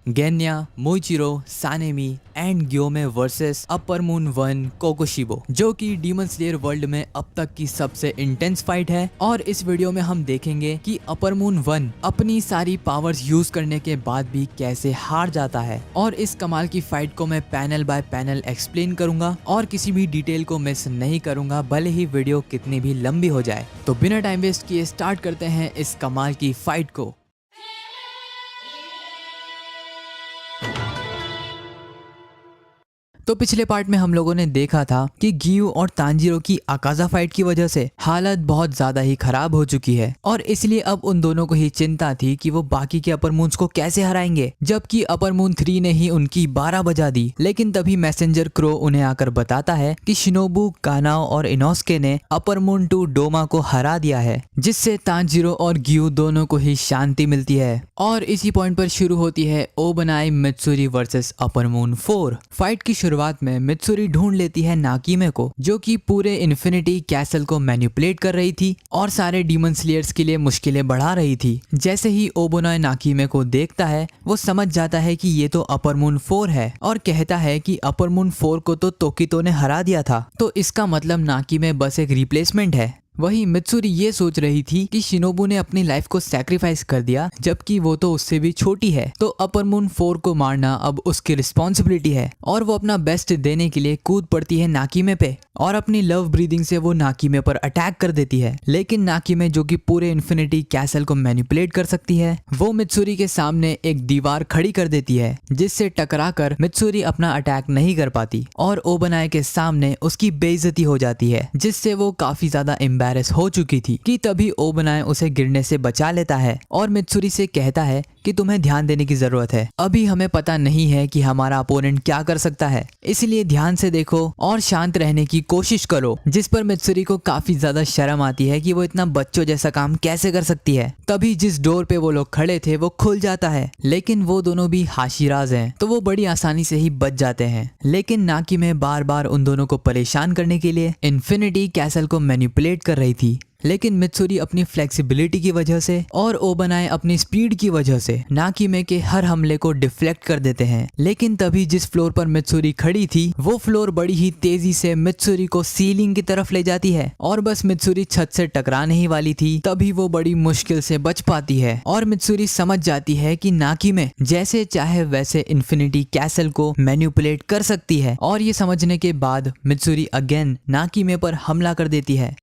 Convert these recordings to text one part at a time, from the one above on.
गेन्या, Muichiro, Sanemi and Gyomei versus upper moon 1 Kokushibo, जो कि demon slayer world में अब तक की सबसे इंटेंस फाइट है। और इस वीडियो में हम देखेंगे कि अपर मून 1 अपनी सारी पावर्स यूज करने के बाद भी कैसे हार जाता है। और इस कमाल की फाइट को मैं पैनल बाय पैनल एक्सप्लेन करूंगा और किसी भी डिटेल को मिस नहीं करूंगा, भले ही वीडियो कितनी भी लंबी हो जाए। तो बिना टाइम वेस्ट किए स्टार्ट करते हैं इस कमाल की फाइट को। तो पिछले पार्ट में हम लोगों ने देखा था कि गियू और तांजीरो की अकाजा फाइट की वजह से हालत बहुत ज्यादा ही खराब हो चुकी है और इसलिए अब उन दोनों को ही चिंता थी कि वो बाकी के अपर मून्स को कैसे हराएंगे, जबकि अपर मून 3 ने ही उनकी 12 बजा दी। लेकिन तभी मैसेंजर क्रो उन्हें आकर बताता है कि शिनोबु, कानाओ और इनोस्के ने अपर मून 2 डोमा को हरा दिया है, जिससे तांजीरो और गियू दोनों को ही शांति मिलती है। और इसी पॉइंट पर शुरू होती है Obanai Mitsuri versus upper moon 4। Fight की शुरुआत में मित्सुरी ढूंढ लेती है नाकीमे को, जो कि पूरे इन्फिनिटी कैसल को मैनिपुलेट कर रही थी और सारे डीमन स्लेयर्स के लिए मुश्किलें बढ़ा रही थी। जैसे ही ओबोनाई नाकीमे को देखता है, वो समझ जाता है कि ये तो अपर मून 4 है और कहता है कि अपर मून 4 को तो तोकितो ने हरा दिया था, तो इसका मतलब नाकीमे बस एक रिप्लेसमेंट है। वहीं मित्सुरी ये सोच रही थी कि शिनोबु ने अपनी लाइफ को सैक्रिफाइस कर दिया, जबकि वो तो उससे भी छोटी है, तो अपर मून 4 को मारना अब उसकी रिस्पॉन्सिबिलिटी है। और वो अपना बेस्ट देने के लिए कूद पड़ती है नाकीमे पे और अपनी लव ब्रीदिंग से वो नाकीमे पर अटैक कर देती है। लेकिन नाकीमे, जो कि पूरे इन्फिनिटी कैसल को मैनिपुलेट कर सकती है, वो मित्सुरी के सामने एक दीवार खड़ी कर देती है, जिससे टकरा कर मित्सुरी अपना अटैक नहीं कर पाती और ओबनाई के सामने उसकी बेइज्जती हो जाती है, जिससे वो काफी ज्यादा एम्बैरेस हो चुकी थी कि तभी ओबनाई उसे गिरने से बचा लेता है और मित्सुरी से कहता है कि तुम्हें ध्यान देने की जरूरत है, अभी हमें पता नहीं है कि हमारा अपोनेंट क्या कर सकता है, इसलिए ध्यान से देखो और शांत रहने की कोशिश करो। जिस पर मित्सुरी को काफी ज्यादा शर्म आती है कि वो इतना बच्चों जैसा काम कैसे कर सकती है। तभी जिस डोर पे वो लोग खड़े थे वो खुल जाता है, लेकिन वो दोनों भी हाशिराज हैं, तो वो बड़ी आसानी से ही बच जाते हैं। लेकिन नाकीमे बार बार उन दोनों को परेशान करने के लिए इन्फिनिटी कैसल को मैनिपुलेट कर रही थी, लेकिन मित्सुरी अपनी फ्लेक्सिबिलिटी की वजह से और ओबनाई अपनी स्पीड की वजह से नाकीमे के हर हमले को डिफ्लेक्ट कर देते हैं। लेकिन तभी जिस फ्लोर पर मित्सुरी खड़ी थी, वो फ्लोर बड़ी ही तेजी से मित्सुरी को सीलिंग की तरफ ले जाती है और बस मित्सुरी छत से टकराने ही वाली थी, तभी वो बड़ी मुश्किल से बच पाती है और मित्सुरी समझ जाती है कि नाकीमे जैसे चाहे वैसे इन्फिनिटी कैसल को मैनिपुलेट कर सकती है। और ये समझने के बाद मित्सुरी अगेन नाकीमे पर हमला कर देती है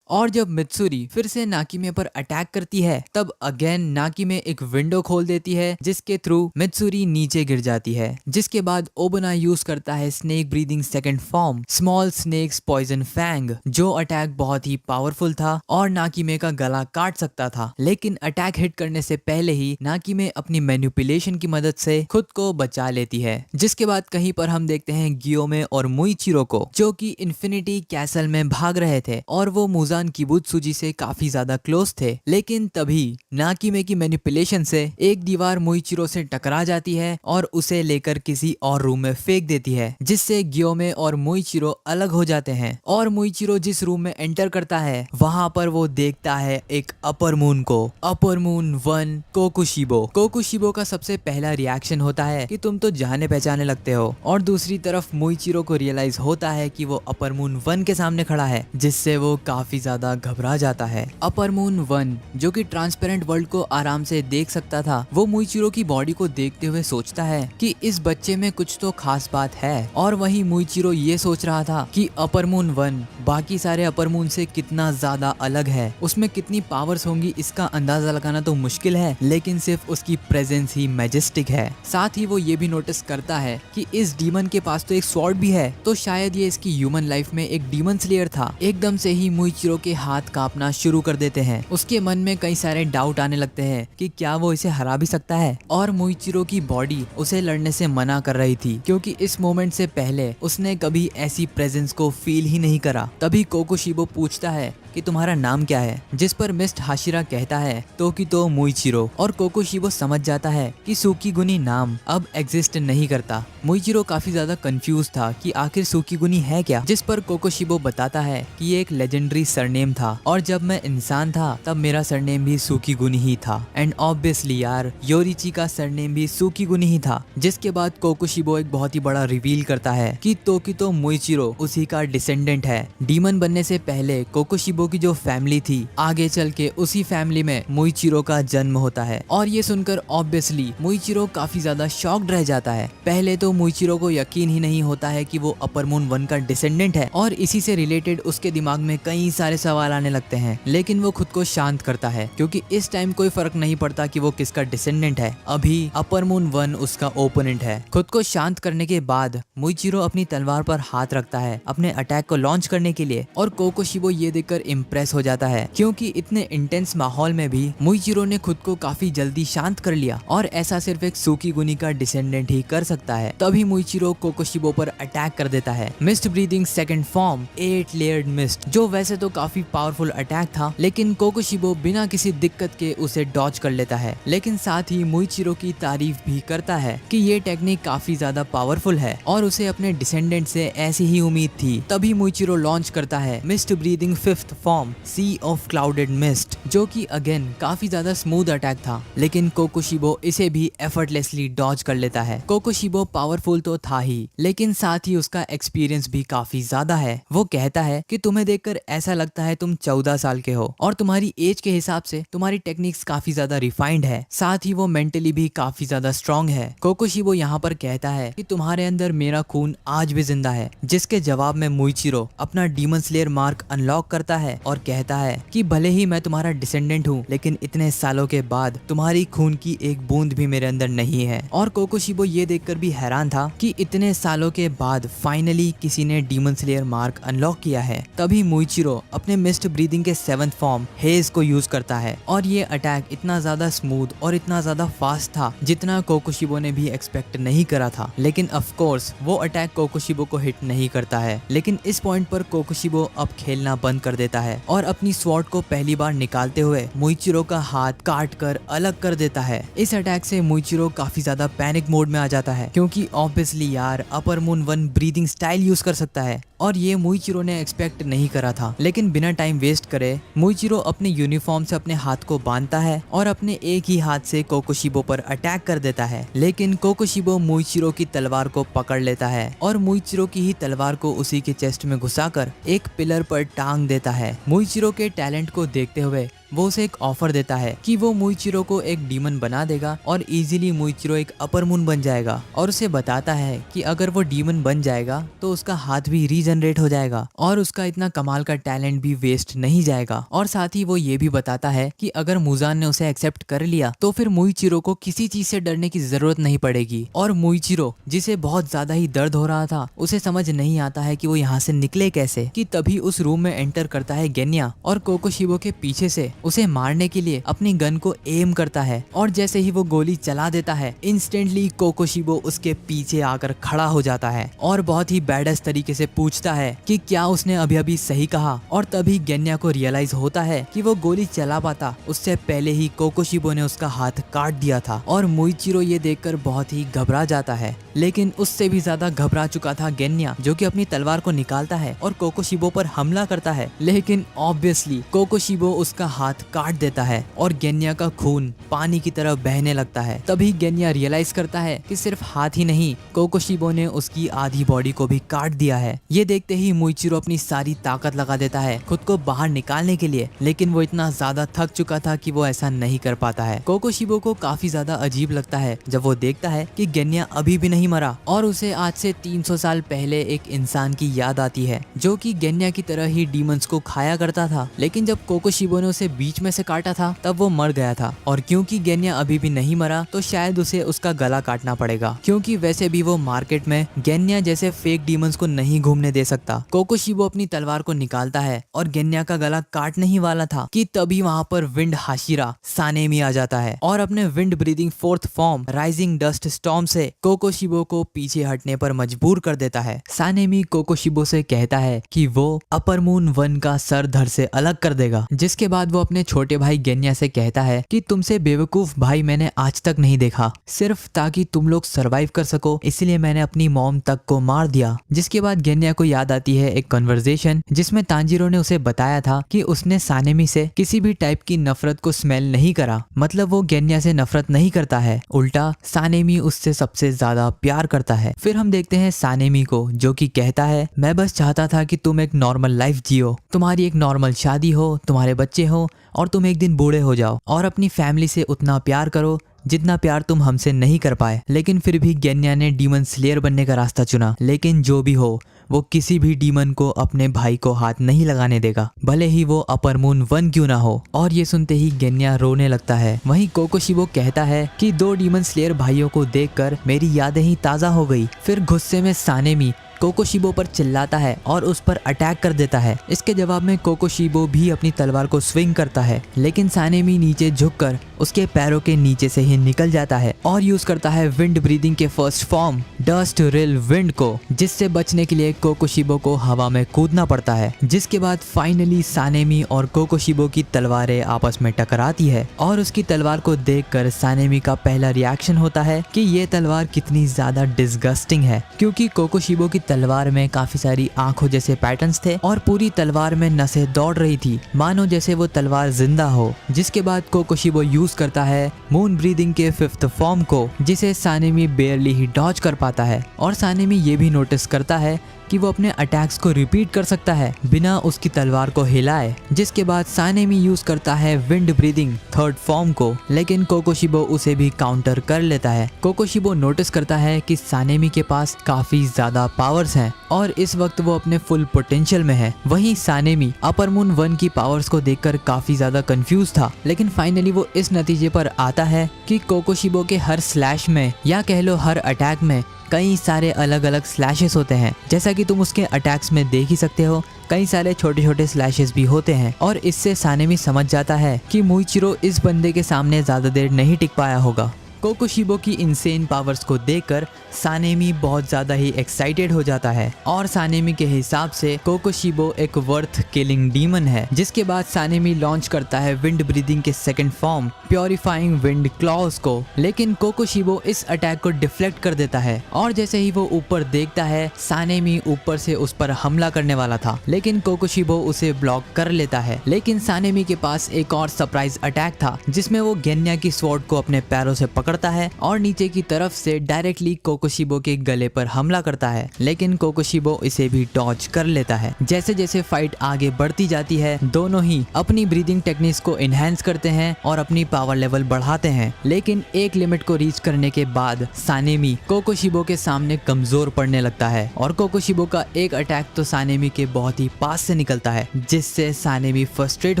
और जब मित्सुरी फिर से नाकीमे पर अटैक करती है, तब अगेन नाकीमे एक विंडो खोल देती है, जिसके थ्रू मित्सुरी नीचे गिर जाती है। जिसके बाद ओबनाई यूज करता है snake breathing second form small snakes poison fang, जो अटैक बहुत ही पावरफुल था और नाकीमे का गला काट सकता था। लेकिन अटैक हिट करने से पहले ही नाकीमे अपनी मैनिपुलेशन की मदद से खुद को बचा लेती है। जिसके बाद कहीं पर हम देखते हैं गियोमे और मोइचिरो को, जो कि इन्फिनिटी कैसल में भाग रहे थे और वो मुजान किबुत्सुजी से काफी ज्यादा क्लोज थे। लेकिन तभी नाकीमे की मैनिपुलेशन से एक दीवार मोइचिरो से टकरा जाती है और उसे लेकर किसी और रूम में फेंक देती है, जिससे गियोमे और मोइचिरो अलग हो जाते हैं। और मोइचिरो जिस रूम में एंटर करता है, वहां पर वो देखता है एक अपर मून को, अपर मून 1 कोकुशिबो। कोकुशिबो का सबसे पहला रिएक्शन होता है कि तुम तो जाने पहचाने लगते हो, और दूसरी तरफ मोइचिरो को रियलाइज होता है कि वो अपर मून 1 के सामने खड़ा है, जिससे वो काफी ज्यादा घबरा जाता है। अपर मून 1, जो कि ट्रांसपेरेंट वर्ल्ड को आराम से देख सकता था, वो मोइचिरो की बॉडी को देखते हुए सोचता है कि इस बच्चे में कुछ तो खास बात है। और वहीं मोइचिरो ये सोच रहा था कि अपर मून 1 बाकी सारे अपर मून से कितना ज्यादा अलग है, उसमें कितनी पावर्स होंगी इसका अंदाजा लगाना तो मुश्किल है, लेकिन सिर्फ उसकी प्रेजेंस ही मैजेस्टिक है। साथ ही वो ये भी नोटिस करता है कि इस डीमन के पास तो एक स्वॉर्ड भी है, तो शायद ये इसकी ह्यूमन लाइफ में एक डीमन स्लेयर था। एकदम से ही मोइचिरो के हाथ कांपना शुरू कर देते हैं। उसके मन में कई सारे डाउट आने लगते हैं कि क्या वो इसे हरा भी सकता है। और मोइचिरो की बॉडी उसे लड़ने से मना कर रही थी, क्योंकि इस मोमेंट से पहले उसने कभी ऐसी प्रेजेंस को फील ही नहीं करा। तभी कोकोशिबो पूछता है कि तुम्हारा नाम क्या है, जिस पर मिस्ट हाशिरा कहता है तोकितो मुइचिरो, और कोकोशिबो समझ जाता है कि सुकीगुनी नाम अब एग्जिस्ट नहीं करता। मुइचिरो काफी ज्यादा कंफ्यूज था कि आखिर सुकीगुनी है क्या, जिस पर कोकोशिबो बताता है कि ये एक लेजेंडरी सरनेम था और जब मैं इंसान था तब मेरा सरनेम भी सुकीगुनी ही था। एंड ऑब्वियसली यार योरिची का सरनेम भी सुकीगुनी ही था। जिसके बाद कोकोशिबो एक बहुत ही बड़ा रिवील करता है कि तोकितो मुइचिरो उसी का डिसेंडेंट है। डीमन बनने से पहले कोकोशिबो की जो फैमिली थी, आगे चल के उसी फैमिली में मुइचिरो का जन्म होता है। और ये सुनकर ऑब्वियसली मुइचिरो काफी ज्यादा शॉक्ड रह जाता है। पहले तो मुइचिरो को यकीन ही नहीं होता है कि वो अपर मून 1 का डिसेंडेंट है और इसी से रिलेटेड उसके दिमाग में कई सारे सवाल आने लगते हैं, लेकिन वो खुद को शांत करता है क्योंकि इस टाइम कोई फर्क नहीं पड़ता कि वो किसका डिसेंडेंट है, अभी अपर मून 1 उसका ओपोनेंट है। खुद को शांत करने के बाद मुइचिरो अपनी तलवार पर हाथ रखता है अपने अटैक को लॉन्च करने के लिए और कोकोशिबो ये देखकर इम्प्रेस हो जाता है क्योंकि इतने इंटेंस माहौल में भी मुइचिरो ने खुद को काफी जल्दी शांत कर लिया और ऐसा सिर्फ एक सुकीगुनी का डिसेंडेंट ही कर सकता है। तभी मुइचिरो कोकोशिबो पर अटैक कर देता है। Mist breathing second form 8 layered mist, जो वैसे तो काफी पावरफुल अटैक था, लेकिन कोकोशिबो बिना किसी दिक्कत के उसे डॉज कर लेता है। लेकिन साथ ही मुइचिरो की तारीफ भी करता है कि ये टेक्निक काफी ज्यादा पावरफुल है और उसे अपने डिसेंडेंट से ऐसी ही उम्मीद थी। तभी मुइचिरो लॉन्च करता है mist breathing 5th form sea of clouded mist, जो कि अगेन काफी ज्यादा स्मूथ अटैक था, लेकिन कोकोशिबो इसे भी एफर्टलेसली डॉज कर लेता है। कोकोशिबो पावरफुल तो था ही, लेकिन साथ ही उसका एक्सपीरियंस भी काफी ज्यादा है। वो कहता है कि तुम्हें देखकर ऐसा लगता है तुम 14 साल के हो और तुम्हारी एज के हिसाब से तुम्हारी टेक्निक्स काफी ज्यादा रिफाइंड है, साथ ही वो मेंटली भी काफी ज्यादा स्ट्रांग है। कोकोशिबो यहाँ पर कहता है कि तुम्हारे अंदर मेरा खून आज भी जिंदा है, जिसके जवाब में मुइचिरो अपना डीमन स्लेयर मार्क अनलॉक करता है और कहता है कि भले ही मैं तुम्हारा डिसेंडेंट हूँ, लेकिन इतने सालों के बाद तुम्हारी खून की एक बूंद भी मेरे अंदर नहीं है। और कोकोशिबो ये देखकर भी हैरान था कि इतने सालों के बाद फाइनली किसी ने डीमन स्लेयर मार्क अनलॉक किया है। तभी मुइचिरो अपने मिस्ट ब्रीदिंग के 7th फॉर्म हेज को यूज करता है और ये अटैक इतना ज्यादा स्मूथ और इतना ज्यादा फास्ट था जितना कोकोशिबो ने भी एक्सपेक्ट नहीं करा था। लेकिन ऑफ कोर्स वो अटैक कोकोशिबो को हिट नहीं करता है। लेकिन इस पॉइंट पर कोकोशिबो अब खेलना बंद कर देता है और अपनी स्वॉर्ड को पहली बार निकालते हुए मुइचिरो का हाथ काट कर अलग कर देता है। इस अटैक से मुइचिरो काफी ज्यादा पैनिक मोड में आ जाता है क्योंकि ऑब्वियसली यार अपर मून 1 ब्रीदिंग स्टाइल यूज कर सकता है और ये मुइचिरो ने एक्सपेक्ट नहीं करा था। लेकिन बिना टाइम वेस्ट करे मुइचिरो अपने यूनिफॉर्म से अपने हाथ को बांधता है और अपने एक ही हाथ से कोकोशिबो पर अटैक कर देता है। लेकिन कोकोशिबो मुइचिरो की तलवार को पकड़ लेता है और मुइचिरो की ही तलवार को उसी के चेस्ट में घुसाकर एक पिलर पर टांग देता है। मुइचिरो के टैलेंट को देखते हुए वो उसे एक ऑफर देता है कि वो मुइचिरो को एक डीमन बना देगा और इजीली मुइचिरो एक अपर मून बन जाएगा और उसे बताता है कि अगर वो डीमन बन जाएगा तो उसका हाथ भी रीजनरेट हो जाएगा और उसका इतना कमाल का टैलेंट भी वेस्ट नहीं जाएगा। और साथ ही वो ये भी बताता है कि अगर मुजान ने उसे एक्सेप्ट कर लिया तो फिर मुइचिरो को किसी चीज से डरने की जरूरत नहीं पड़ेगी। और मुइचिरो जिसे बहुत ज्यादा ही दर्द हो रहा था, उसे समझ नहीं आता है कि वो यहाँ से निकले कैसे, कि तभी उस रूम में एंटर करता है गेन्या और कोकोशिबो के पीछे से उसे मारने के लिए अपनी गन को एम करता है और जैसे ही वो गोली चला देता है इंस्टेंटली कोकोशिबो उसके पीछे आकर खड़ा हो जाता है और बहुत ही बैडस तरीके से पूछता है कि क्या उसने अभी अभी सही कहा। और तभी गेन्या को रियलाइज होता है कि वो गोली चला पाता उससे पहले ही कोकोशिबो ने उसका हाथ काट दिया था और मुइचिरो ये देखकर बहुत ही घबरा जाता है। लेकिन उससे भी ज्यादा घबरा चुका था गेन्या, जो कि अपनी तलवार को निकालता है और कोकोशिबो पर हमला करता है। लेकिन ऑब्वियसली कोकोशिबो उसका हाथ काट देता है और गेन्या का खून पानी की तरह बहने लगता है। तभी गेन्या रियलाइज करता है कि सिर्फ हाथ ही नहीं, कोकोशिबो ने उसकी आधी बॉडी को भी काट दिया है। ये देखते ही मुइचिरो अपनी सारी ताकत लगा देता है खुद को बाहर निकालने के लिए, लेकिन वो इतना ज्यादा थक चुका था कि वो ऐसा नहीं कर पाता है। कोकोशिबो को काफी ज्यादा अजीब लगता है जब वो देखता है कि गेन्या अभी भी नहीं मरा और उसे आज से 300 साल पहले एक इंसान की याद आती है जो कि गेन्या की तरह ही डीमंस को खाया करता था। लेकिन जब कोकोशिबो ने उसे बीच में से काटा था तब वो मर गया था, और क्योंकि गेन्या अभी भी नहीं मरा तो शायद उसे उसका गला काटना पड़ेगा, क्योंकि वैसे भी वो मार्केट में गेन्या जैसे फेक डीमंस को नहीं घूमने दे सकता। कोकोशिबो अपनी तलवार को निकालता है और गेन्या का गला काटने ही वाला था कि तभी वहाँ पर विंड हाशिरा सानेमी आ जाता है और अपने wind breathing fourth form rising dust storm से कोकोशिबो को पीछे हटने पर मजबूर कर देता है। सानेमी कोकोशिबो से कहता है कि वो अपर मून 1 का सर धड़ से अलग कर देगा, जिसके बाद वो अपने छोटे भाई गेन्या से कहता है कि तुमसे बेवकूफ भाई मैंने आज तक नहीं देखा, सिर्फ ताकि तुम लोग सरवाइव कर सको इसलिए मैंने अपनी मॉम तक को मार दिया। जिसके बाद गेन्या को याद आती है एक कन्वर्सेशन जिसमें तांजीरो ने उसे बताया था कि उसने सानेमी से किसी भी टाइप की नफरत को स्मेल नहीं करा, मतलब वो गेन्या से नफरत नहीं करता है, उल्टा सानेमी उससे सबसे ज्यादा प्यार करता है। फिर हम देखते हैं सानेमी को जो कि कहता है मैं बस चाहता था कि तुम एक नॉर्मल लाइफ जियो, तुम्हारी एक नॉर्मल शादी हो, तुम्हारे बच्चे हो और तुम एक दिन बूढ़े हो जाओ और अपनी फैमिली से उतना प्यार करो जितना प्यार तुम हमसे नहीं कर पाए। लेकिन फिर भी गेन्या ने डीमन स्लेयर बनने का रास्ता चुना। लेकिन जो भी हो वो किसी भी डीमन को अपने भाई को हाथ नहीं लगाने देगा, भले ही वो अपर मून 1 क्यों ना हो। और ये सुनते ही गेन्या रोने लगता है। वहीं कोकोशिबो कहता है कि 2 डीमन स्लेयर भाइयों को देखकर मेरी यादें ही ताजा हो गई। फिर गुस्से में सानेमी कोकोशिबो पर चिल्लाता है और उस पर अटैक कर देता है। इसके जवाब में कोकोशिबो भी अपनी तलवार को स्विंग करता है, लेकिन सानेमी नीचे झुककर उसके पैरों के नीचे से ही निकल जाता है और यूज करता है विंड ब्रीदिंग के फर्स्ट फॉर्म डस्ट रिल विंड को, जिससे बचने के लिए कोकोशिबो को हवा में कूदना पड़ता है। जिसके बाद फाइनली सानेमी और कोकोशिबो की तलवारें आपस में टकराती है और उसकी तलवार को देखकर सानेमी का पहला रिएक्शन होता है कि ये तलवार कितनी ज्यादा डिस्गस्टिंग है, क्योंकि कोकोशिबो की तलवार में काफी सारी आंखों जैसे पैटर्न्स थे और पूरी तलवार में नसें दौड़ रही थी, मानो जैसे वो तलवार जिंदा हो। जिसके बाद कोकोशिबो यूज करता है मून ब्रीदिंग के 5th फॉर्म को, जिसे सानेमी बेयरली ही डॉज कर पाता है। और सानेमी ये भी नोटिस करता है कि वो अपने अटैक्स को रिपीट कर सकता है बिना उसकी तलवार को हिलाए। जिसके बाद सानेमी यूज करता है विंड ब्रीदिंग 3rd फॉर्म को, लेकिन कोकोशिबो उसे भी काउंटर कर लेता है। कोकोशिबो नोटिस करता है कि सानेमी के पास काफी ज्यादा पावर्स हैं और इस वक्त वो अपने फुल पोटेंशियल में है। वहीं सानेमी अपर मून 1 की पावर्स को देखकर काफी ज्यादा कंफ्यूज था, लेकिन फाइनली वो इस नतीजे पर आता है कि कोकोशिबो के हर स्लैश में या कह लो हर अटैक में कई सारे अलग अलग स्लैशेस होते हैं। जैसा कि तुम उसके अटैक्स में देख ही सकते हो, कई सारे छोटे छोटे स्लैशेस भी होते हैं। और इससे सानेमी समझ जाता है कि मुइचिरो इस बंदे के सामने ज्यादा देर नहीं टिक पाया होगा। कोकोशिबो की इनसेन पावर्स को देखकर सानेमी बहुत ज्यादा ही एक्साइटेड हो जाता है और सानेमी के हिसाब से कोकोशिबो एक वर्थ किलिंग डीमन है। जिसके बाद सानेमी लॉन्च करता है विंड ब्रीदिंग के 2nd form purifying wind clause को, लेकिन कोकोशिबो इस अटैक को डिफ्लेक्ट कर देता है और जैसे ही वो ऊपर देखता है सानेमी ऊपर से उस पर हमला करने वाला था, लेकिन कोकोशिबो उसे ब्लॉक कर लेता है। लेकिन सानेमी के पास एक और सरप्राइज अटैक था जिसमें वो गेन्या की स्वॉर्ड को अपने पैरों से पकड़ता है और नीचे की तरफ से डायरेक्टली कोकोशिबो के गले पर हमला करता है, लेकिन कोकोशिबो इसे भी डॉज कर लेता है। जैसे जैसे फाइट आगे बढ़ती जाती है दोनों ही अपनी ब्रीदिंग टेक्निक्स को एनहांस करते हैं और अपनी पावर लेवल बढ़ाते हैं, लेकिन एक लिमिट को रीच करने के बाद सानेमी कोकोशिबो के सामने कमजोर पड़ने लगता है और कोकोशिबो का एक अटैक तो सानेमी के बहुत ही पास से निकलता है, जिससे सानेमी फ्रस्ट्रेट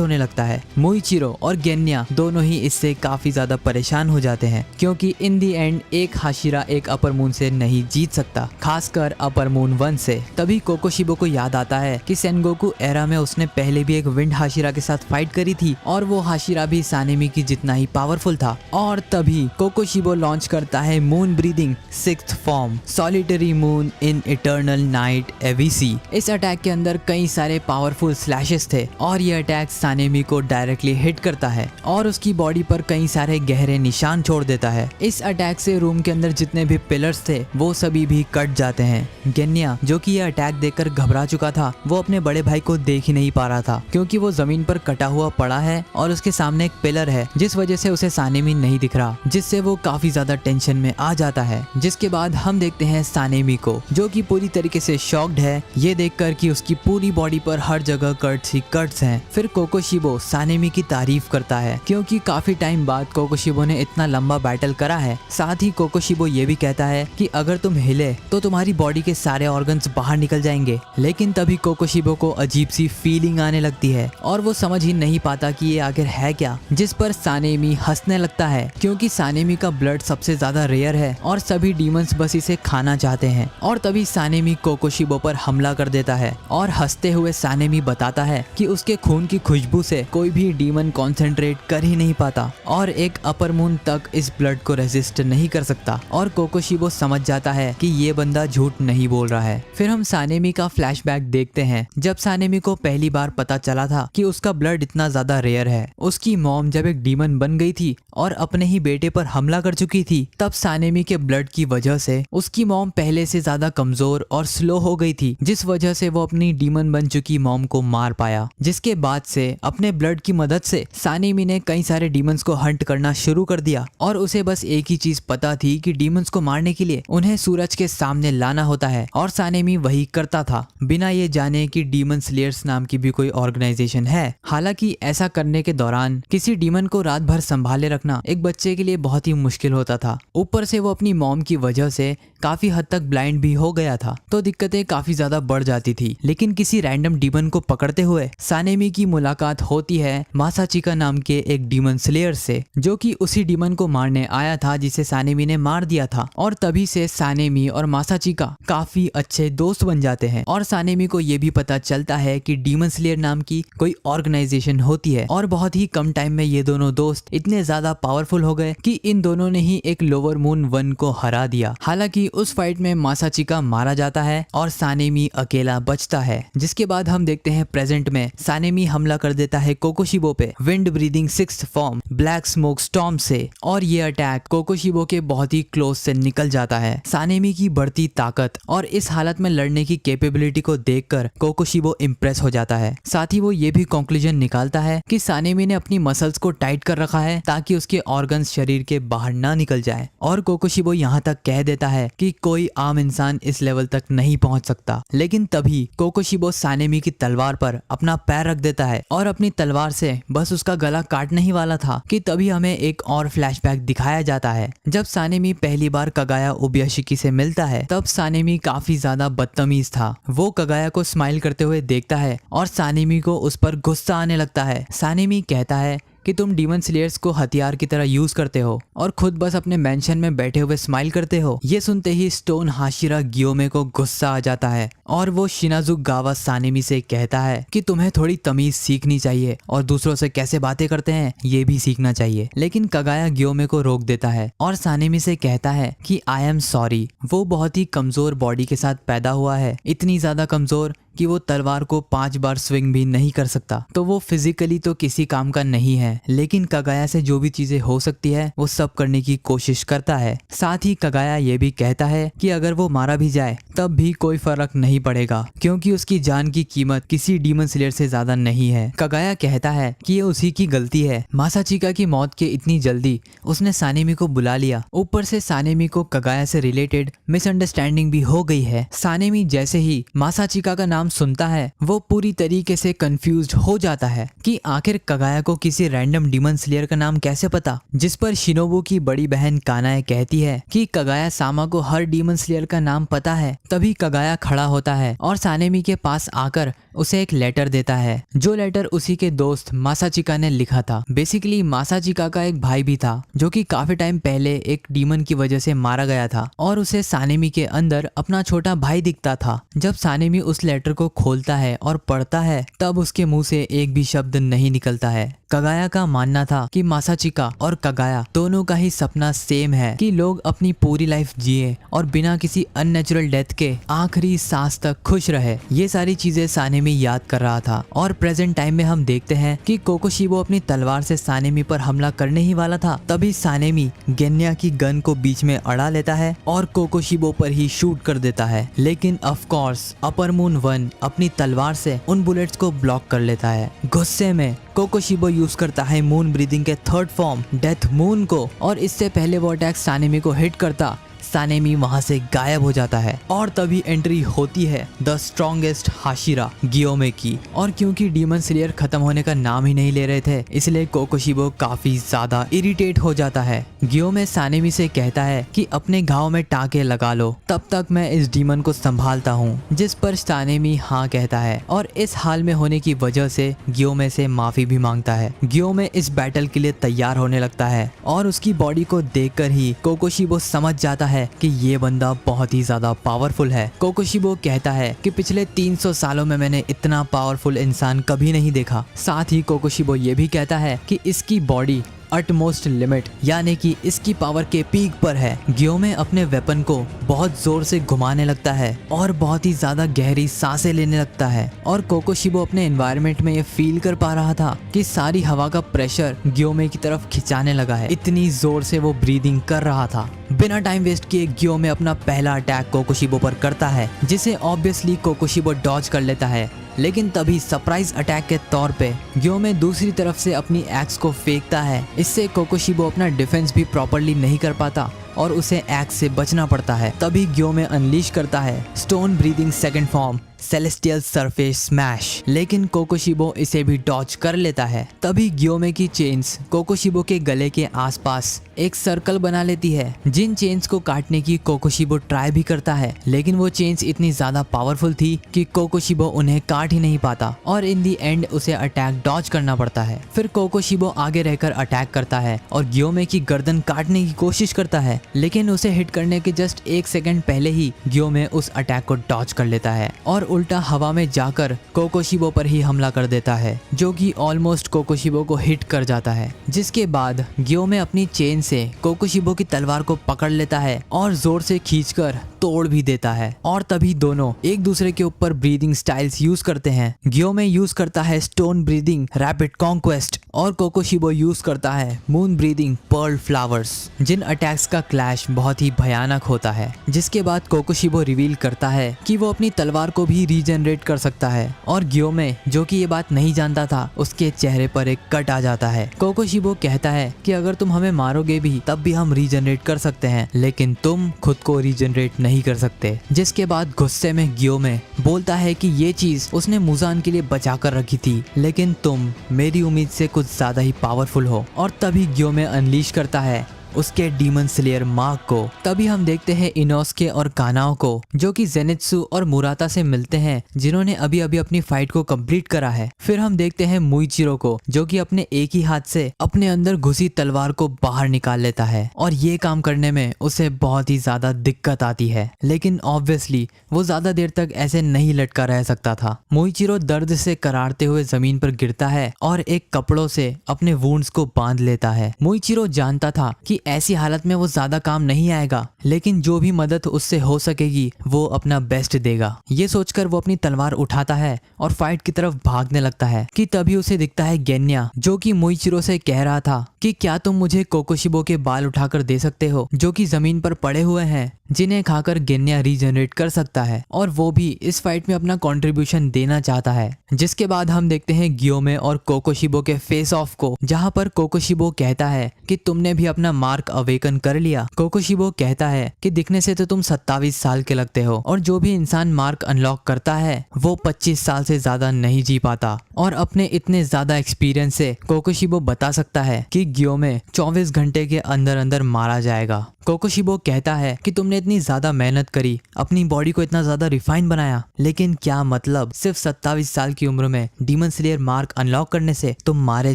होने लगता है। मुइचिरो और गेन्या दोनों ही इससे काफी ज्यादा परेशान हो जाते हैं, क्योंकि इन दी एंड एक हाशिरा एक अपर मून से नहीं जीत सकता, खासकर अपर मून 1 से। तभी कोकोशिबो को याद आता है कि सेनगोकू एरा में उसने पहले भी एक विंड हाशिरा के साथ फाइट करी थी और वो हाशिरा भी सानेमी की जितना ही पावरफुल था। और तभी कोकोशिबो लॉन्च करता है moon breathing 6th form solitary moon in eternal night AVC. इस अटैक के अंदर कई सारे पावरफुल स्लैशेस थे और ये अटैक सानेमी को डायरेक्टली हिट करता है और उसकी बॉडी पर कई सारे गहरे निशान छोड़ देता है। इस अटैक से रूम के अंदर जितने भी पिलर्स थे वो सभी भी कट जाते हैं। गेन्या जो कि ये अटैक देखकर घबरा चुका था, वो अपने बड़े भाई को देख ही नहीं पा रहा था क्योंकि वो जमीन पर कटा हुआ पड़ा है और उसके सामने एक पिलर है जिस वजह से उसे सानेमी नहीं दिख रहा, जिससे वो काफी ज्यादा टेंशन में आ जाता है। जिसके बाद हम देखते हैं सानेमी को जो कि पूरी तरीके से शॉक्ड है ये देखकर कि उसकी पूरी बॉडी पर हर जगह कट्स ही कट्स हैं। फिर कोकोशिबो सानेमी की तारीफ करता है क्योंकि काफी टाइम बाद कोकोशिबो ने इतना लंबा वाइटल करा है। साथ ही कोकोशिबो ये भी कहता है कि अगर तुम हिले तो तुम्हारी बॉडी के सारे ऑर्गन्स बाहर निकल जाएंगे। लेकिन तभी कोकोशिबो को अजीब सी फीलिंग आने लगती है और वो समझ ही नहीं पाता कि ये आखिर है क्या, जिस पर सानेमी हंसने लगता है क्योंकि सानेमी का ब्लड सबसे ज्यादा रेयर है और सभी डीमंस बस इसे खाना चाहते हैं। और तभी सानेमी कोकोशिबो पर हमला कर देता है और हंसते हुए सानेमी बताता है कि उसके खून की खुशबू से कोई भी डीमन कॉन्सेंट्रेट कर ही नहीं पाता और एक अपर मून तक इस ब्लड को रेजिस्ट नहीं कर सकता। और कोकोशिबो समझ जाता है कि ये बंदा झूठ नहीं बोल रहा है। फिर हम सानेमी का फ्लैशबैक देखते हैं जब सानेमी को पहली बार पता चला था कि उसका ब्लड इतना ज्यादा रेयर है। उसकी मॉम जब एक डीमन बन गई थी और अपने ही बेटे पर हमला कर चुकी थी, तब सानेमी के ब्लड की वजह से उसकी मॉम पहले से ज्यादा कमजोर और स्लो हो गई थी, जिस वजह से वो अपनी डीमन बन चुकी मॉम को मार पाया। जिसके बाद से अपने ब्लड की मदद से सानेमी ने कई सारे डीमंस को हंट करना शुरू कर दिया और उसे बस एक ही चीज पता थी कि डीमंस को मारने के लिए उन्हें सूरज के सामने लाना होता है और सानेमी वही करता था, बिना ये जाने कि डीमन स्लेयर्स नाम की भी कोई ऑर्गेनाइजेशन है। हालांकि ऐसा करने के दौरान किसी डीमन को रात भर संभाले रखना एक बच्चे के लिए बहुत ही मुश्किल होता था। ऊपर से वो अपनी मॉम की वजह से काफी हद तक ब्लाइंड भी हो गया था, तो दिक्कतें काफी ज्यादा बढ़ जाती थी। लेकिन किसी रैंडम डीमन को पकड़ते हुए सानेमी की मुलाकात होती है मासाचिका नाम के एक डीमन स्लेयर से, जो कि उसी डीमन को मारने आया था जिसे सानेमी ने मार दिया था। और तभी से सानेमी और मासाचिका काफी अच्छे दोस्त बन जाते हैं और सानेमी को ये भी पता चलता है कि डीमन स्लेयर नाम की कोई ऑर्गेनाइजेशन होती है। और बहुत ही कम टाइम में ये दोनों दोस्त इतने ज्यादा पावरफुल हो गए कि इन दोनों ने ही एक लोअर मून 1 को हरा दिया। हालांकि उस फाइट में मासाचिका मारा जाता है और सानेमी अकेला बचता है। जिसके बाद हम देखते हैं प्रेजेंट में सानेमी हमला कर देता है कोकोशिबो पे wind breathing 6th form black smoke storm से, और ये अटैक कोकोशिबो के बहुत ही क्लोज से निकल जाता है। सानेमी की बढ़ती ताकत और इस हालत में लड़ने की कैपेबिलिटी को देखकर कोकोशिबो इम्प्रेस हो जाता है। साथ ही वो ये भी कंक्लूजन निकालता है कि सानेमी ने अपनी मसल्स को टाइट कर रखा है ताकि उसके ऑर्गन्स शरीर के बाहर ना निकल जाए। और कोकोशिबो यहाँ तक कह देता है कि कोई आम इंसान इस लेवल तक नहीं पहुंच सकता। लेकिन तभी कोकोशिबो सानेमी की तलवार पर अपना पैर रख देता है और अपनी तलवार से बस उसका गला काटने ही वाला था कि तभी हमें एक और फ्लैशबैक दिखाया जाता है। जब सानेमी पहली बार कगाया ओबयाशिकी से मिलता है तब सानेमी काफी ज्यादा बदतमीज था। वो कगाया को स्माइल करते हुए देखता है और सानेमी को उस पर गुस्सा आने लगता है। सानेमी कहता है कि तुम डीमन स्लेयर्स को हथियार की तरह यूज करते हो और खुद बस अपने मेंशन में बैठे हुए स्माइल करते हो। ये सुनते ही स्टोन हाशिरा गियोमे को गुस्सा आ जाता है और वो शिनाजुगावा सानेमी से कहता है कि तुम्हें थोड़ी तमीज सीखनी चाहिए और दूसरों से कैसे बातें करते हैं ये भी सीखना चाहिए। लेकिन कगाया गियोमे को रोक देता है और सानेमी से कहता है कि आई एम सॉरी। वो बहुत ही कमजोर बॉडी के साथ पैदा हुआ है, इतनी ज्यादा कमजोर कि वो तलवार को 5 बार स्विंग भी नहीं कर सकता, तो वो फिजिकली तो किसी काम का नहीं है। लेकिन कगाया से जो भी चीजें हो सकती है वो सब करने की कोशिश करता है। साथ ही कगाया ये भी कहता है कि अगर वो मारा भी जाए तब भी कोई फर्क नहीं पड़ेगा क्योंकि उसकी जान की कीमत किसी डीमन स्लेयर से ज्यादा नहीं है। कगाया कहता है कि ये उसी की गलती है, मासाचिका की मौत के इतनी जल्दी उसने सानेमी को बुला लिया। ऊपर से सानेमी को कगाया से रिलेटेड मिसअंडरस्टैंडिंग भी हो गई है। सानेमी जैसे ही मासाचिका का नाम सुनता है वो पूरी तरीके से कंफ्यूज्ड हो जाता है कि आखिर कगाया को किसी रैंडम डीमन स्लेयर का नाम कैसे पता। जिस पर शिनोबु की बड़ी बहन कानाए कहती है कि कगाया सामा को हर डीमन स्लेयर का नाम पता है। तभी कगाया खड़ा होता है और सानेमी के पास आकर उसे एक लेटर देता है, जो लेटर उसी के दोस्त मासाचिका ने लिखा था। बेसिकली मासाचिका का एक भाई भी था जो कि काफी टाइम पहले एक डीमन की वजह से मारा गया था और उसे सानेमी के अंदर अपना छोटा भाई दिखता था। जब सानेमी उस लेटर को खोलता है और पढ़ता है तब उसके मुंह से एक भी शब्द नहीं निकलता है। कगाया का मानना था कि मासाचिका और कगाया दोनों का ही सपना सेम है कि लोग अपनी पूरी लाइफ जिए और बिना किसी अननेचुरल डेथ के आखिरी सांस तक खुश रहे। ये सारी चीजें सानेमी याद कर रहा था। और प्रेजेंट टाइम में हम देखते हैं कि कोकोशिबो अपनी तलवार से सानेमी पर हमला करने ही वाला था, तभी सानेमी गेन्या की गन को बीच में अड़ा लेता है और कोकोशिबो पर ही शूट कर देता है। लेकिन ऑफ कोर्स अपर मून 1 अपनी तलवार से उन बुलेट्स को ब्लॉक कर लेता है। गुस्से में कोकोशिबो यूज करता है मून ब्रीदिंग के 3rd फॉर्म डेथ मून को और इससे पहले वो अटैक सानेमी को हिट करता सानेमी वहाँ से गायब हो जाता है और तभी एंट्री होती है द स्ट्रॉन्गेस्ट हाशिरा गियोमे की। और क्योंकि डीमन स्लेयर खत्म होने का नाम ही नहीं ले रहे थे, इसलिए कोकोशिबो काफी ज्यादा इरिटेट हो जाता है। गियोमे सानेमी से कहता है कि अपने घाव में टाके लगा लो, तब तक मैं इस डीमन को संभालता हूँ, जिस पर सानेमी हाँ कहता है और इस हाल में होने की वजह से गियोमे से माफी भी मांगता है। गियोमे इस बैटल के लिए तैयार होने लगता है और उसकी बॉडी को देखकर ही कोकोशिबो समझ जाता है कि ये बंदा बहुत ही ज्यादा पावरफुल है। कोकोशिबो कहता है कि पिछले 300 सालों में मैंने इतना पावरफुल इंसान कभी नहीं देखा। साथ ही कोकोशिबो ये भी कहता है कि इसकी बॉडी अटमोस्ट लिमिट यानी कि इसकी पावर के पीक पर है। गियोमे अपने वेपन को बहुत जोर से घुमाने लगता है और बहुत ही ज्यादा गहरी सांसें लेने लगता है और कोकोशिबो अपने एनवायरनमेंट में ये फील कर पा रहा था कि सारी हवा का प्रेशर गियोमे की तरफ खिंचाने लगा है, इतनी जोर से वो ब्रीदिंग कर रहा था। बिना टाइम वेस्ट किए गियोमे अपना पहला अटैक कोकोशिबो पर करता है, जिसे ऑब्वियसली कोकोशिबो डॉज कर लेता है। लेकिन तभी सरप्राइज अटैक के तौर पे गियोमे दूसरी तरफ से अपनी एक्स को फेंकता है। इससे कोकोशिबो अपना डिफेंस भी प्रॉपर्ली नहीं कर पाता और उसे एक्स से बचना पड़ता है। तभी गियोमे अनलीश करता है stone breathing second form celestial surface smash, लेकिन कोकोशिबो इसे भी डॉज कर लेता है। तभी गियोमे की चेन्स कोकोशिबो के गले के आसपास एक सर्कल बना लेती है। जिन चेन्स को काटने की कोकोशिबो ट्राई भी करता है, लेकिन वो चेन्स इतनी ज्यादा पावरफुल थी कि कोकोशिबो उन्हें काट ही नहीं पाता और इन दी एंड उसे अटैक डॉज करना पड़ता है। फिर कोकोशिबो आगे रहकर अटैक करता है और गियोमे की गर्दन काटने की कोशिश करता है, लेकिन उसे हिट करने के जस्ट 1 सेकंड पहले ही गियोमे उस अटैक को डॉज कर लेता है और उल्टा हवा में जाकर कोकोशिबो पर ही हमला कर देता है, जो कि ऑलमोस्ट कोकोशिबो को हिट कर जाता है। जिसके बाद गियोमे अपनी चेन से कोकोशिबो की तलवार को पकड़ लेता है और जोर से खींचकर तोड़ भी देता है और तभी दोनों एक दूसरे के ऊपर ब्रीदिंग स्टाइल्स यूज करते हैं। गियोमे यूज करता है स्टोन ब्रीदिंग रैपिड कॉन्क्वेस्ट और कोकोशिबो यूज करता है मून ब्रीदिंग पर्ल फ्लावर्स। जिन अटैक्स का क्लैश बहुत ही भयानक होता है, जिसके बाद कोकोशिबो रिवील करता है कि वो अपनी तलवार को भी रीजनरेट कर सकता है और गियोमे, जो कि ये बात नहीं जानता था, उसके चेहरे पर एक कट आ जाता है। कोकोशिबो कहता है कि अगर तुम हमें मारोगे भी तब भी हम रीजनरेट कर सकते हैं, लेकिन तुम खुद को रीजनरेट नहीं कर सकते। जिसके बाद गुस्से में गियोमे बोलता है कि ये चीज उसने मुजान के लिए बचा कर रखी थी, लेकिन तुम मेरी उम्मीद से कुछ ज्यादा ही पावरफुल हो। और तभी गियोमे अनलीश करता है उसके डीमन स्लेयर मार्क को। तभी हम देखते हैं इनोस्के और कानाओ को, जो कि जेनित्सु और मुराता से मिलते हैं, जिन्होंने अभी अभी अपनी फाइट को कंप्लीट करा है। फिर हम देखते हैं मुइचिरो को, जो कि अपने एक ही हाथ से अपने अंदर घुसी तलवार को बाहर निकाल लेता है और ये काम करने में उसे बहुत ही ज्यादा दिक्कत आती है, लेकिन ऑब्वियसली वो ज्यादा देर तक ऐसे नहीं लटका रह सकता था। मुइचिरो दर्द से करारते हुए जमीन पर गिरता है और एक कपड़ों से अपने वुंड्स को बांध लेता है। मुइचिरो जानता था कि ऐसी हालत में वो ज्यादा काम नहीं आएगा, लेकिन जो भी मदद उससे हो सकेगी वो अपना बेस्ट देगा। ये सोचकर वो अपनी तलवार उठाता है और फाइट की तरफ भागने लगता है कि तभी उसे दिखता है गेन्या, जो कि मुइचिरो से कह रहा था कि क्या तुम मुझे कोकोशिबो के बाल उठाकर दे सकते हो, जो कि जमीन पर पड़े हुए हैं, जिन्हें खाकर गेन्या रीजनरेट कर सकता है और वो भी इस फाइट में अपना कंट्रीब्यूशन देना चाहता है। जिसके बाद हम देखते हैं गियोमे और कोकोशिबो के फेस ऑफ को, जहां पर कोकोशिबो कहता है कि तुमने भी अपना मार्क अवेकन कर लिया। कोकोशिबो कहता है कि दिखने से तो तुम 27 साल के लगते हो और जो भी इंसान मार्क अनलॉक करता है वो 25 साल से ज्यादा नहीं जी पाता। और अपने इतने ज्यादा एक्सपीरियंस से कोकोशिबो बता सकता है कि गियोमे 24 घंटे के अंदर अंदर मारा जाएगा। कोकोशिबो कहता है कि तुमने इतनी ज्यादा मेहनत करी, अपनी बॉडी को इतना ज्यादा रिफाइन बनाया, लेकिन क्या मतलब सिर्फ 27 साल की उम्र में डीमन स्लेयर मार्क अनलॉक करने से तुम मारे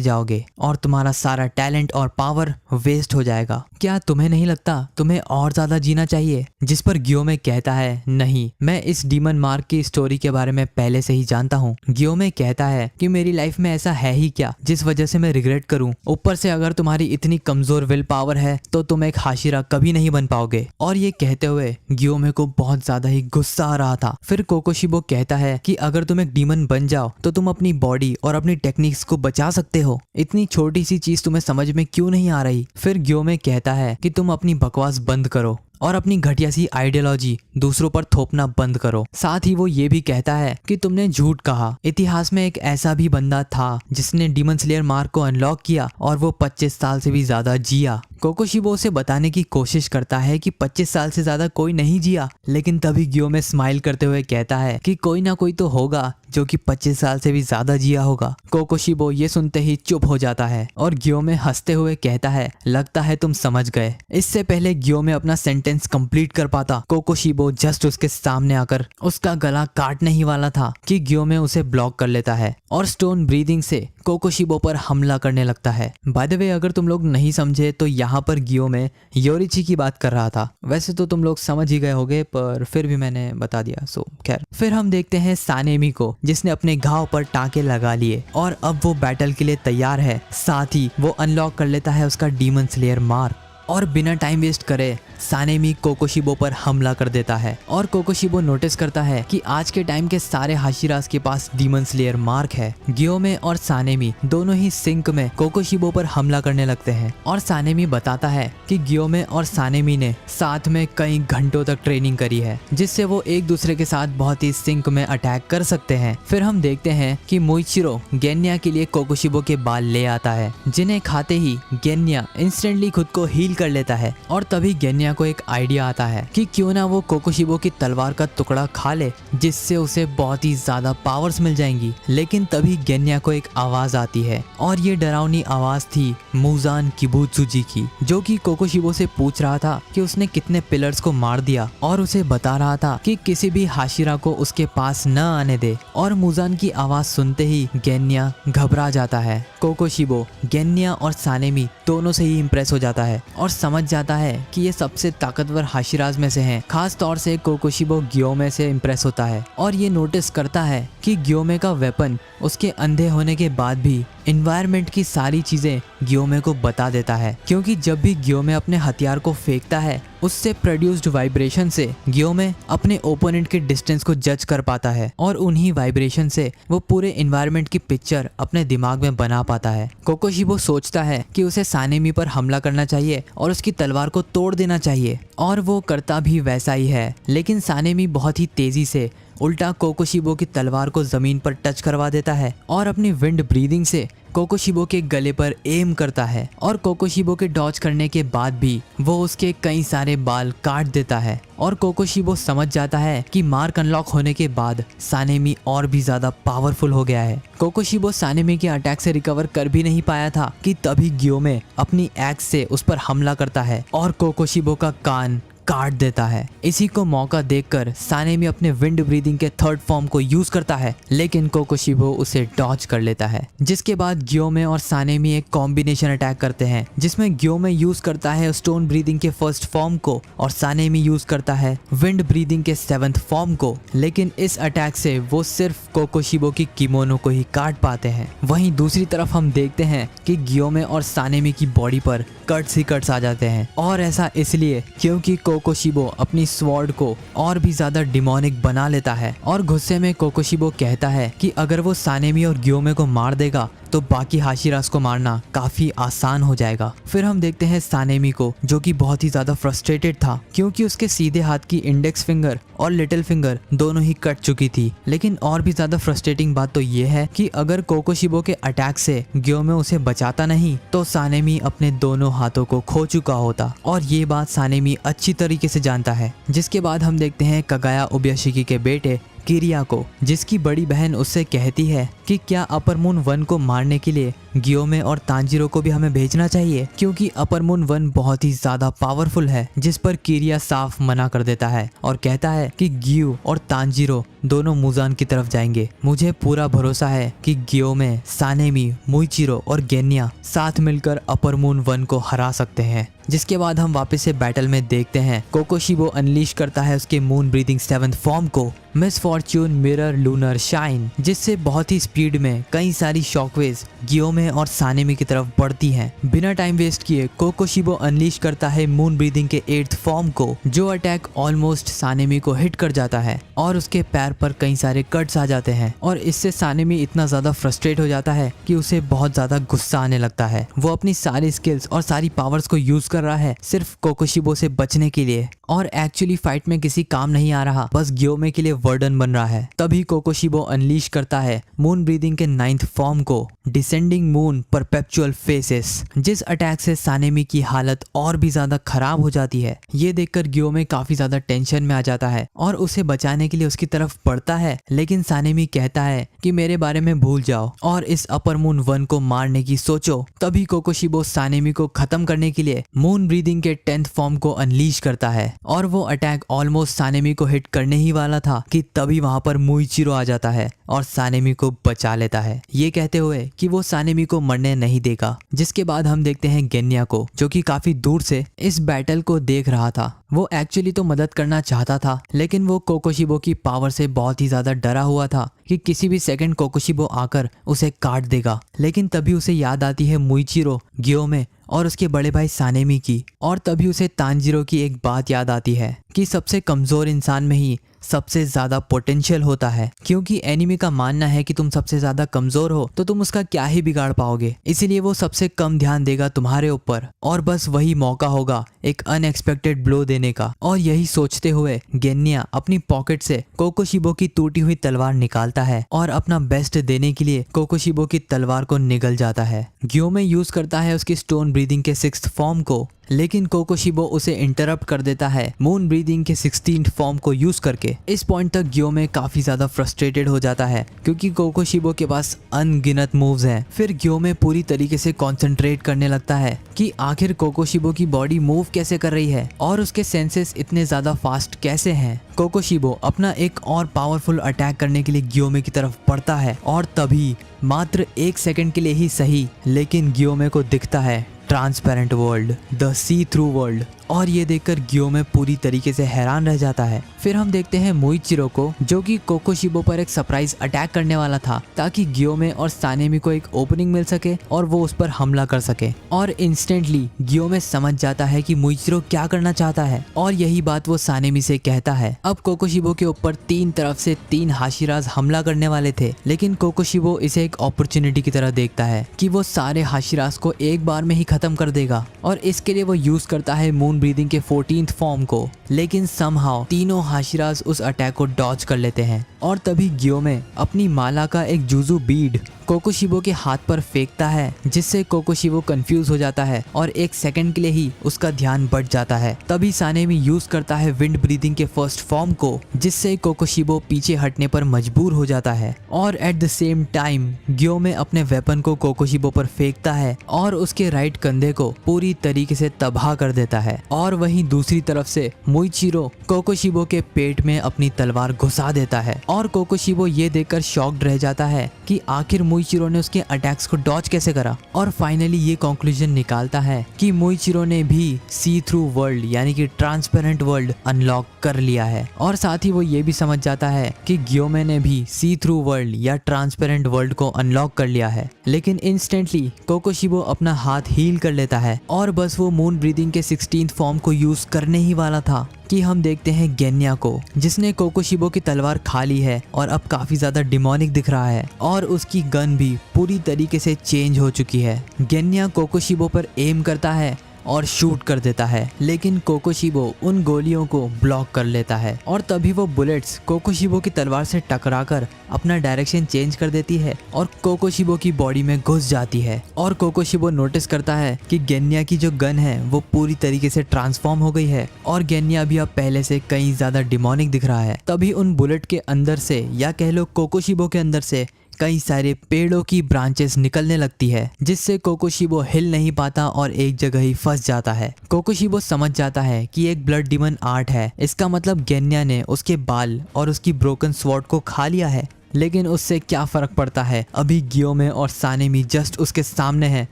जाओगे और तुम्हारा सारा टैलेंट और पावर वेस्ट हो जाएगा। क्या तुम्हें नहीं लगता तुम्हें और ज्यादा जीना चाहिए? जिस पर गियोमे कहता है नहीं, मैं इस डीमन मार्क की स्टोरी के बारे में पहले से ही जानता हूँ। गियोमे कहता है कि मेरी लाइफ में ऐसा है ही क्या जिस वजह से मैं रिग्रेट करूँ। ऊपर से अगर तुम्हारी इतनी कमजोर विल पावर है तो तुम एक हाशिरा कभी नहीं बन पाओगे। और ये कहते हुए गियोमे को बहुत ज्यादा ही गुस्सा आ रहा था। फिर कोकोशिबो कहता है कि अगर तुम एक डीमन बन जाओ तो तुम अपनी बॉडी और अपनी टेक्निक्स को बचा सकते हो। इतनी छोटी सी चीज तुम्हें समझ में क्यों नहीं आ रही? फिर गियोमे कहता है कि तुम अपनी बकवास बंद करो और अपनी घटिया सी आइडियोलॉजी दूसरों पर थोपना बंद करो। साथ ही वो ये भी कहता है कि तुमने झूठ कहा। इतिहास में एक ऐसा भी बंदा था जिसने डीमन स्लेयर मार्क को अनलॉक किया और वो 25 साल से भी ज्यादा जिया। कोकोशिबो उसे बताने की कोशिश करता है कि 25 साल से ज्यादा कोई नहीं जिया, लेकिन तभी गियोमे स्माइल करते हुए कहता है कि कोई ना कोई तो होगा जो कि 25 साल से भी ज्यादा जिया होगा। कोकोशिबो ये सुनते ही चुप हो जाता है और गियोमे हंसते हुए कहता है, लगता है तुम समझ गए। इससे पहले गियोमे अपना सेंटेंस कंप्लीट कर पाता, कोकोशिबो जस्ट उसके सामने आकर उसका गला काटने ही वाला था कि गियोमे उसे ब्लॉक कर लेता है और स्टोन ब्रीदिंग से कोकोशिबो पर हमला करने लगता है। बाय द वे, अगर तुम लोग नहीं समझे तो यहाँ पर गियोमे योरिची की बात कर रहा था। वैसे तो तुम लोग समझ ही गए होगे, पर फिर भी मैंने बता दिया, सो खैर। फिर हम देखते हैं सानेमी को, जिसने अपने घाव पर टाँके लगा लिए और अब वो बैटल के लिए तैयार है। साथ ही वो अनलॉक कर लेता है उसका डीमन स्लेयर मार्क और बिना टाइम वेस्ट करे सानेमी कोकोशिबो पर हमला कर देता है। और कोकोशिबो नोटिस करता है कि आज के टाइम के सारे हाशिरास के पास डीमन स्लेयर मार्क है। गियोमे और सानेमी दोनों ही सिंक में कोकोशिबो पर हमला करने लगते हैं और सानेमी बताता है कि गियोमे और सानेमी ने साथ में कई घंटों तक ट्रेनिंग करी है, जिससे वो एक दूसरे के साथ बहुत ही सिंक में अटैक कर सकते हैं। फिर हम देखते हैं कि मोइचिरो गेन्या के लिए कोकोशिबो के बाल ले आता है, जिन्हें खाते ही गेन्या इंस्टेंटली खुद को हील कर लेता है। और तभी गेन्या को एक आइडिया आता है कि क्यों ना वो कोकोशिबो की तलवार का टुकड़ा खा ले, जिससे उसे बहुत ही ज्यादा पावर्स मिल जाएंगी। लेकिन तभी गेन्या को एक आवाज आती है और ये डरावनी आवाज थी मुजान किबुत्सुजी की, जो कि कोकोशिबो से पूछ रहा था कि उसने कितने पिलर्स को मार दिया और उसे बता रहा था कि किसी भी हाशिरा को उसके पास न आने दे। और मुजान की आवाज सुनते ही गेन्या घबरा जाता है। कोकोशिबो गेन्या और सानेमी दोनों से ही इम्प्रेस हो जाता है और समझ जाता है कि ये सबसे ताकतवर हाशिराज में से हैं। खास तौर से कोकोशिबो गियोमे से इम्प्रेस होता है और ये नोटिस करता है कि गियोमे का वेपन उसके अंधे होने के बाद भी एनवायरनमेंट की सारी चीजें गियोमे को बता देता है, क्योंकि जब भी गियोमे अपने हथियार को फेंकता है उससे प्रोड्यूस्ड वाइब्रेशन से गियोमे अपने ओपोनेंट के डिस्टेंस को जज कर पाता है और उन्हीं वाइब्रेशन से वो पूरे एनवायरनमेंट की पिक्चर अपने दिमाग में बना पाता है। कोकोशिबो सोचता है कि उसे सानेमी पर हमला करना चाहिए और उसकी तलवार को तोड़ देना चाहिए और वो करता भी वैसा ही है, लेकिन सानेमी बहुत ही तेजी से उल्टा कोकोशिबो की तलवार को जमीन पर टच करवा देता है और अपनी विंड ब्रीदिंग से कोकोशिबो के गले पर एम करता है और कोकोशिबो के डॉज करने के बाद भी वो उसके कई सारे बाल काट देता है। और कोकोशिबो समझ जाता है कि मार्क अनलॉक होने के बाद सानेमी और भी ज्यादा पावरफुल हो गया है। कोकोशिबो सानेमी के अटैक से रिकवर कर भी नहीं पाया था कि तभी गियोमे अपनी एक्स से उस पर हमला करता है और कोकोशिबो का कान काट देता है। इसी को मौका देखकर सानेमी अपने विंड ब्रीदिंग के थर्ड फॉर्म को यूज करता है, लेकिन कोकोशिबो उसे डॉज कर लेता है। जिसके बाद गियोमे और सानेमी एक कॉम्बिनेशन अटैक करते हैं, जिसमें गियोमे यूज करता है स्टोन ब्रीदिंग के फर्स्ट फॉर्म को और सानेमी यूज करता है विंड ब्रीदिंग के सेवंथ फॉर्म को। लेकिन इस अटैक से वो सिर्फ कोकोशिबो की किमोनो को ही काट पाते हैं। वहीं दूसरी तरफ हम देखते हैं कि गियोमे और सानेमी की बॉडी पर कट्स ही कट्स आ जाते हैं, और ऐसा इसलिए क्योंकि कोकोशिबो अपनी स्वॉर्ड को और भी ज्यादा डिमोनिक बना लेता है और गुस्से में कोकोशिबो कहता है कि अगर वो सानेमी और गियोमे को मार देगा तो बाकी हाशिरास को मारना काफी आसान हो जाएगा। फिर हम देखते हैं सानेमी को, जो कि बहुत ही ज्यादा फ्रस्ट्रेटेड था क्योंकि उसके सीधे हाथ की इंडेक्स फिंगर और लिटिल फिंगर दोनों ही कट चुकी थी। लेकिन और भी ज्यादा फ्रस्ट्रेटिंग बात तो ये है कि अगर कोकोशिबो के अटैक से गियोमे उसे बचाता नहीं तो सानेमी अपने दोनों हाथों को खो चुका होता, और ये बात सानेमी अच्छी तरीके से जानता है। जिसके बाद हम देखते हैं कगाया उबयाशिकी के बेटे किरिया को, जिसकी बड़ी बहन उससे कहती है कि क्या अपर मून 1 को मारने के लिए गियोमे और तांजीरो को भी हमें भेजना चाहिए, क्योंकि अपर मून 1 बहुत ही ज्यादा पावरफुल है। जिस पर किरिया साफ मना कर देता है और कहता है कि गियो और तांजीरो दोनों मुजान की तरफ जाएंगे। मुझे पूरा भरोसा है कि गियोमे, सानेमी, मोइचिरो और गेन्या साथ मिलकर अपर मून 1 को हरा सकते हैं। जिसके बाद हम वापस से बैटल में देखते हैं कोकोशिबो अनलीश करता है उसके मून ब्रीदिंग 7th फॉर्म को, miss Fortune mirror lunar shine, जिससे बहुत ही स्पीड में कई सारी शॉकवेव्स गियोमे और सानेमी की तरफ बढ़ती हैं। बिना टाइम वेस्ट किए कोकोशिबो अनलीश करता है मून ब्रीदिंग के 8th फॉर्म को, जो अटैक ऑलमोस्ट सानेमी को हिट कर जाता है और उसके पैर पर कई सारे कट्स आ जाते हैं। और इससे सानेमी इतना ज्यादा फ्रस्ट्रेट हो जाता है कि उसे बहुत ज्यादा गुस्सा आने लगता है। वो अपनी सारी स्किल्स और सारी पावर्स को यूज कर रहा है सिर्फ कोकोशिबो से बचने के लिए, और एक्चुअली फाइट में किसी काम नहीं आ रहा, बस गियोमे के लिए बर्डन बन रहा है। तभी कोकोशिबो अनलीश करता है मून ब्रीदिंग के 9th फॉर्म को, डिसेंडिंग मून परपेचुअल फेसेस, जिस अटैक से सानेमी की हालत और भी ज्यादा खराब हो जाती है। ये देखकर गियोमे काफी ज्यादा टेंशन में आ जाता है और उसे बचाने के लिए उसकी तरफ बढ़ता है, लेकिन सानेमी कहता है कि मेरे बारे में भूल जाओ और इस अपर मून 1 को मारने की सोचो। तभी कोकोशिबो सानेमी को खत्म करने के लिए मून ब्रीदिंग के 10th फॉर्म को अनलीश करता है और वो अटैक ऑलमोस्ट सानेमी को हिट करने ही वाला था कि तभी वहां पर मुइचिरो आ जाता है और सानेमी को बचा लेता है, ये कहते हुए कि वो सानेमी को मरने नहीं देगा। जिसके बाद हम देखते हैं गेन्या को, जो कि काफी दूर से इस बैटल को देख रहा था। वो एक्चुअली तो मदद करना चाहता था, लेकिन वो कोकोशिबो की पावर से बहुत ही ज्यादा डरा हुआ था कि किसी भी सेकंड कोकोशिबो आकर उसे काट देगा। लेकिन तभी उसे याद आती है मुइचिरो, गियोमे और उसके बड़े भाई सानेमी की, और तभी उसे तांजीरो की एक बात याद आती है कि सबसे कमजोर इंसान में ही सबसे ज्यादा पोटेंशियल होता है, क्योंकि एनिमी का मानना है कि तुम सबसे ज्यादा कमजोर हो तो तुम उसका क्या ही बिगाड़ पाओगे, इसीलिए वो सबसे कम ध्यान देगा तुम्हारे ऊपर और बस वही मौका होगा एक अनएक्सपेक्टेड ब्लो देने का। और यही सोचते हुए गेन्या अपनी पॉकेट से कोकोशिबो की टूटी हुई तलवार निकालता है और अपना बेस्ट देने के लिए कोकोशिबो की तलवार को निगल जाता है। गियोमे यूज करता है उसकी स्टोन ब्रीदिंग के 6th फॉर्म को, लेकिन कोकोशिबो उसे इंटरप्ट कर देता है मून ब्रीदिंग के 16th फॉर्म को यूज करके। इस पॉइंट तक गियोमे काफी ज्यादा फ्रस्ट्रेटेड हो जाता है क्योंकि कोकोशिबो के पास अनगिनत मूव्स हैं। फिर गियोमे पूरी तरीके से कंसंट्रेट करने लगता है कि आखिर कोकोशिबो की बॉडी मूव कैसे कर रही है और उसके सेंसेस इतने ज्यादा फास्ट कैसे हैं। कोकोशिबो अपना एक और पावरफुल अटैक करने के लिए गियोमे की तरफ बढ़ता है और तभी मात्र 1 सेकंड के लिए ही सही, लेकिन गियोमे को दिखता है transparent world, the see through world, और ये देखकर गियोमे पूरी तरीके से हैरान रह जाता है। फिर हम देखते हैं मुइचिरो को, जो कि कोकोशिबो पर एक सरप्राइज अटैक करने वाला था ताकि गियोमे और सानेमी को एक ओपनिंग मिल सके और वो उस पर हमला कर सके। और इंस्टेंटली गियोमे समझ जाता है कि मुइचिरो क्या करना चाहता है और यही बात वो सानेमी से कहता है। अब कोकोशिबो के ऊपर 3 तरफ से 3 हाशिराज हमला करने वाले थे, लेकिन कोकोशिबो इसे एक अपॉर्चुनिटी की तरह देखता है कि वो सारे हाशिराज को एक बार में ही खत्म कर देगा और इसके लिए वो यूज करता है मून ब्रीदिंग के 14th फॉर्म को, लेकिन समहाउ तीनों हाशिराज उस अटैक को डॉज कर लेते हैं। और तभी गियोमे अपनी माला का एक जुजू बीड कोकोशिबो के हाथ पर फेंकता है, जिससे कोकोशिबो कंफ्यूज हो जाता है और 1 सेकंड के लिए ही उसका ध्यान बढ़ जाता है। तभी सानेमी यूज करता है विंड ब्रीदिंग के 1st फॉर्म को, जिससे कोकोशिबो पीछे हटने पर मजबूर हो जाता है। और एट द सेम टाइम गियोमे अपने वेपन को कोकोशिबो पर फेंकता है और उसके राइट कंधे को पूरी तरीके से तबाह कर देता है। और वहीं दूसरी तरफ से मुइचिरो कोकोशिबो के पेट में अपनी तलवार घुसा देता है और कोकोशिबो ये देखकर शॉक्ड रह जाता है कि आखिर मुइचिरो ने उसके अटैक्स को डॉज कैसे करा। और फाइनली ये कंक्लूजन निकालता है कि मुइचिरो ने भी सी थ्रू वर्ल्ड यानी कि ट्रांसपेरेंट वर्ल्ड अनलॉक कर लिया है, और साथ ही वो ये भी समझ जाता है कि गियोमे ने भी सी थ्रू वर्ल्ड या ट्रांसपेरेंट वर्ल्ड को अनलॉक कर लिया है। लेकिन इंस्टेंटली कोकोशिबो अपना हाथ हील कर लेता है और बस वो मून ब्रीदिंग के 16th फॉर्म को यूज करने ही वाला था कि हम देखते हैं गेन्या को, जिसने कोकोशिबो की तलवार खा ली है और अब काफी ज्यादा डिमोनिक दिख रहा है और उसकी गन भी पूरी तरीके से चेंज हो चुकी है। गेन्या कोकोशिबो पर एम करता है और शूट कर देता है, लेकिन कोकोशिबो उन गोलियों को ब्लॉक कर लेता है और तभी वो बुलेट्स कोकोशिबो की तलवार से टकराकर अपना डायरेक्शन चेंज कर देती है और कोकोशिबो की बॉडी में घुस जाती है। और कोकोशिबो नोटिस करता है कि गेन्या की जो गन है वो पूरी तरीके से ट्रांसफॉर्म हो गई है और गेन्या भी अब पहले से कहीं ज्यादा डिमोनिक दिख रहा है। तभी उन बुलेट के अंदर से या कह लो कोकोशिबो के अंदर से कई सारे पेड़ों की ब्रांचेस निकलने लगती है, जिससे कोकोशिबो हिल नहीं पाता और एक जगह ही फंस जाता है। कोकोशिबो समझ जाता है कि एक ब्लड डिमन आर्ट है, इसका मतलब गेन्या ने उसके बाल और उसकी ब्रोकन स्वॉर्ड को खा लिया है। लेकिन उससे क्या फर्क पड़ता है, अभी गियोमे और सानेमी जस्ट उसके सामने हैं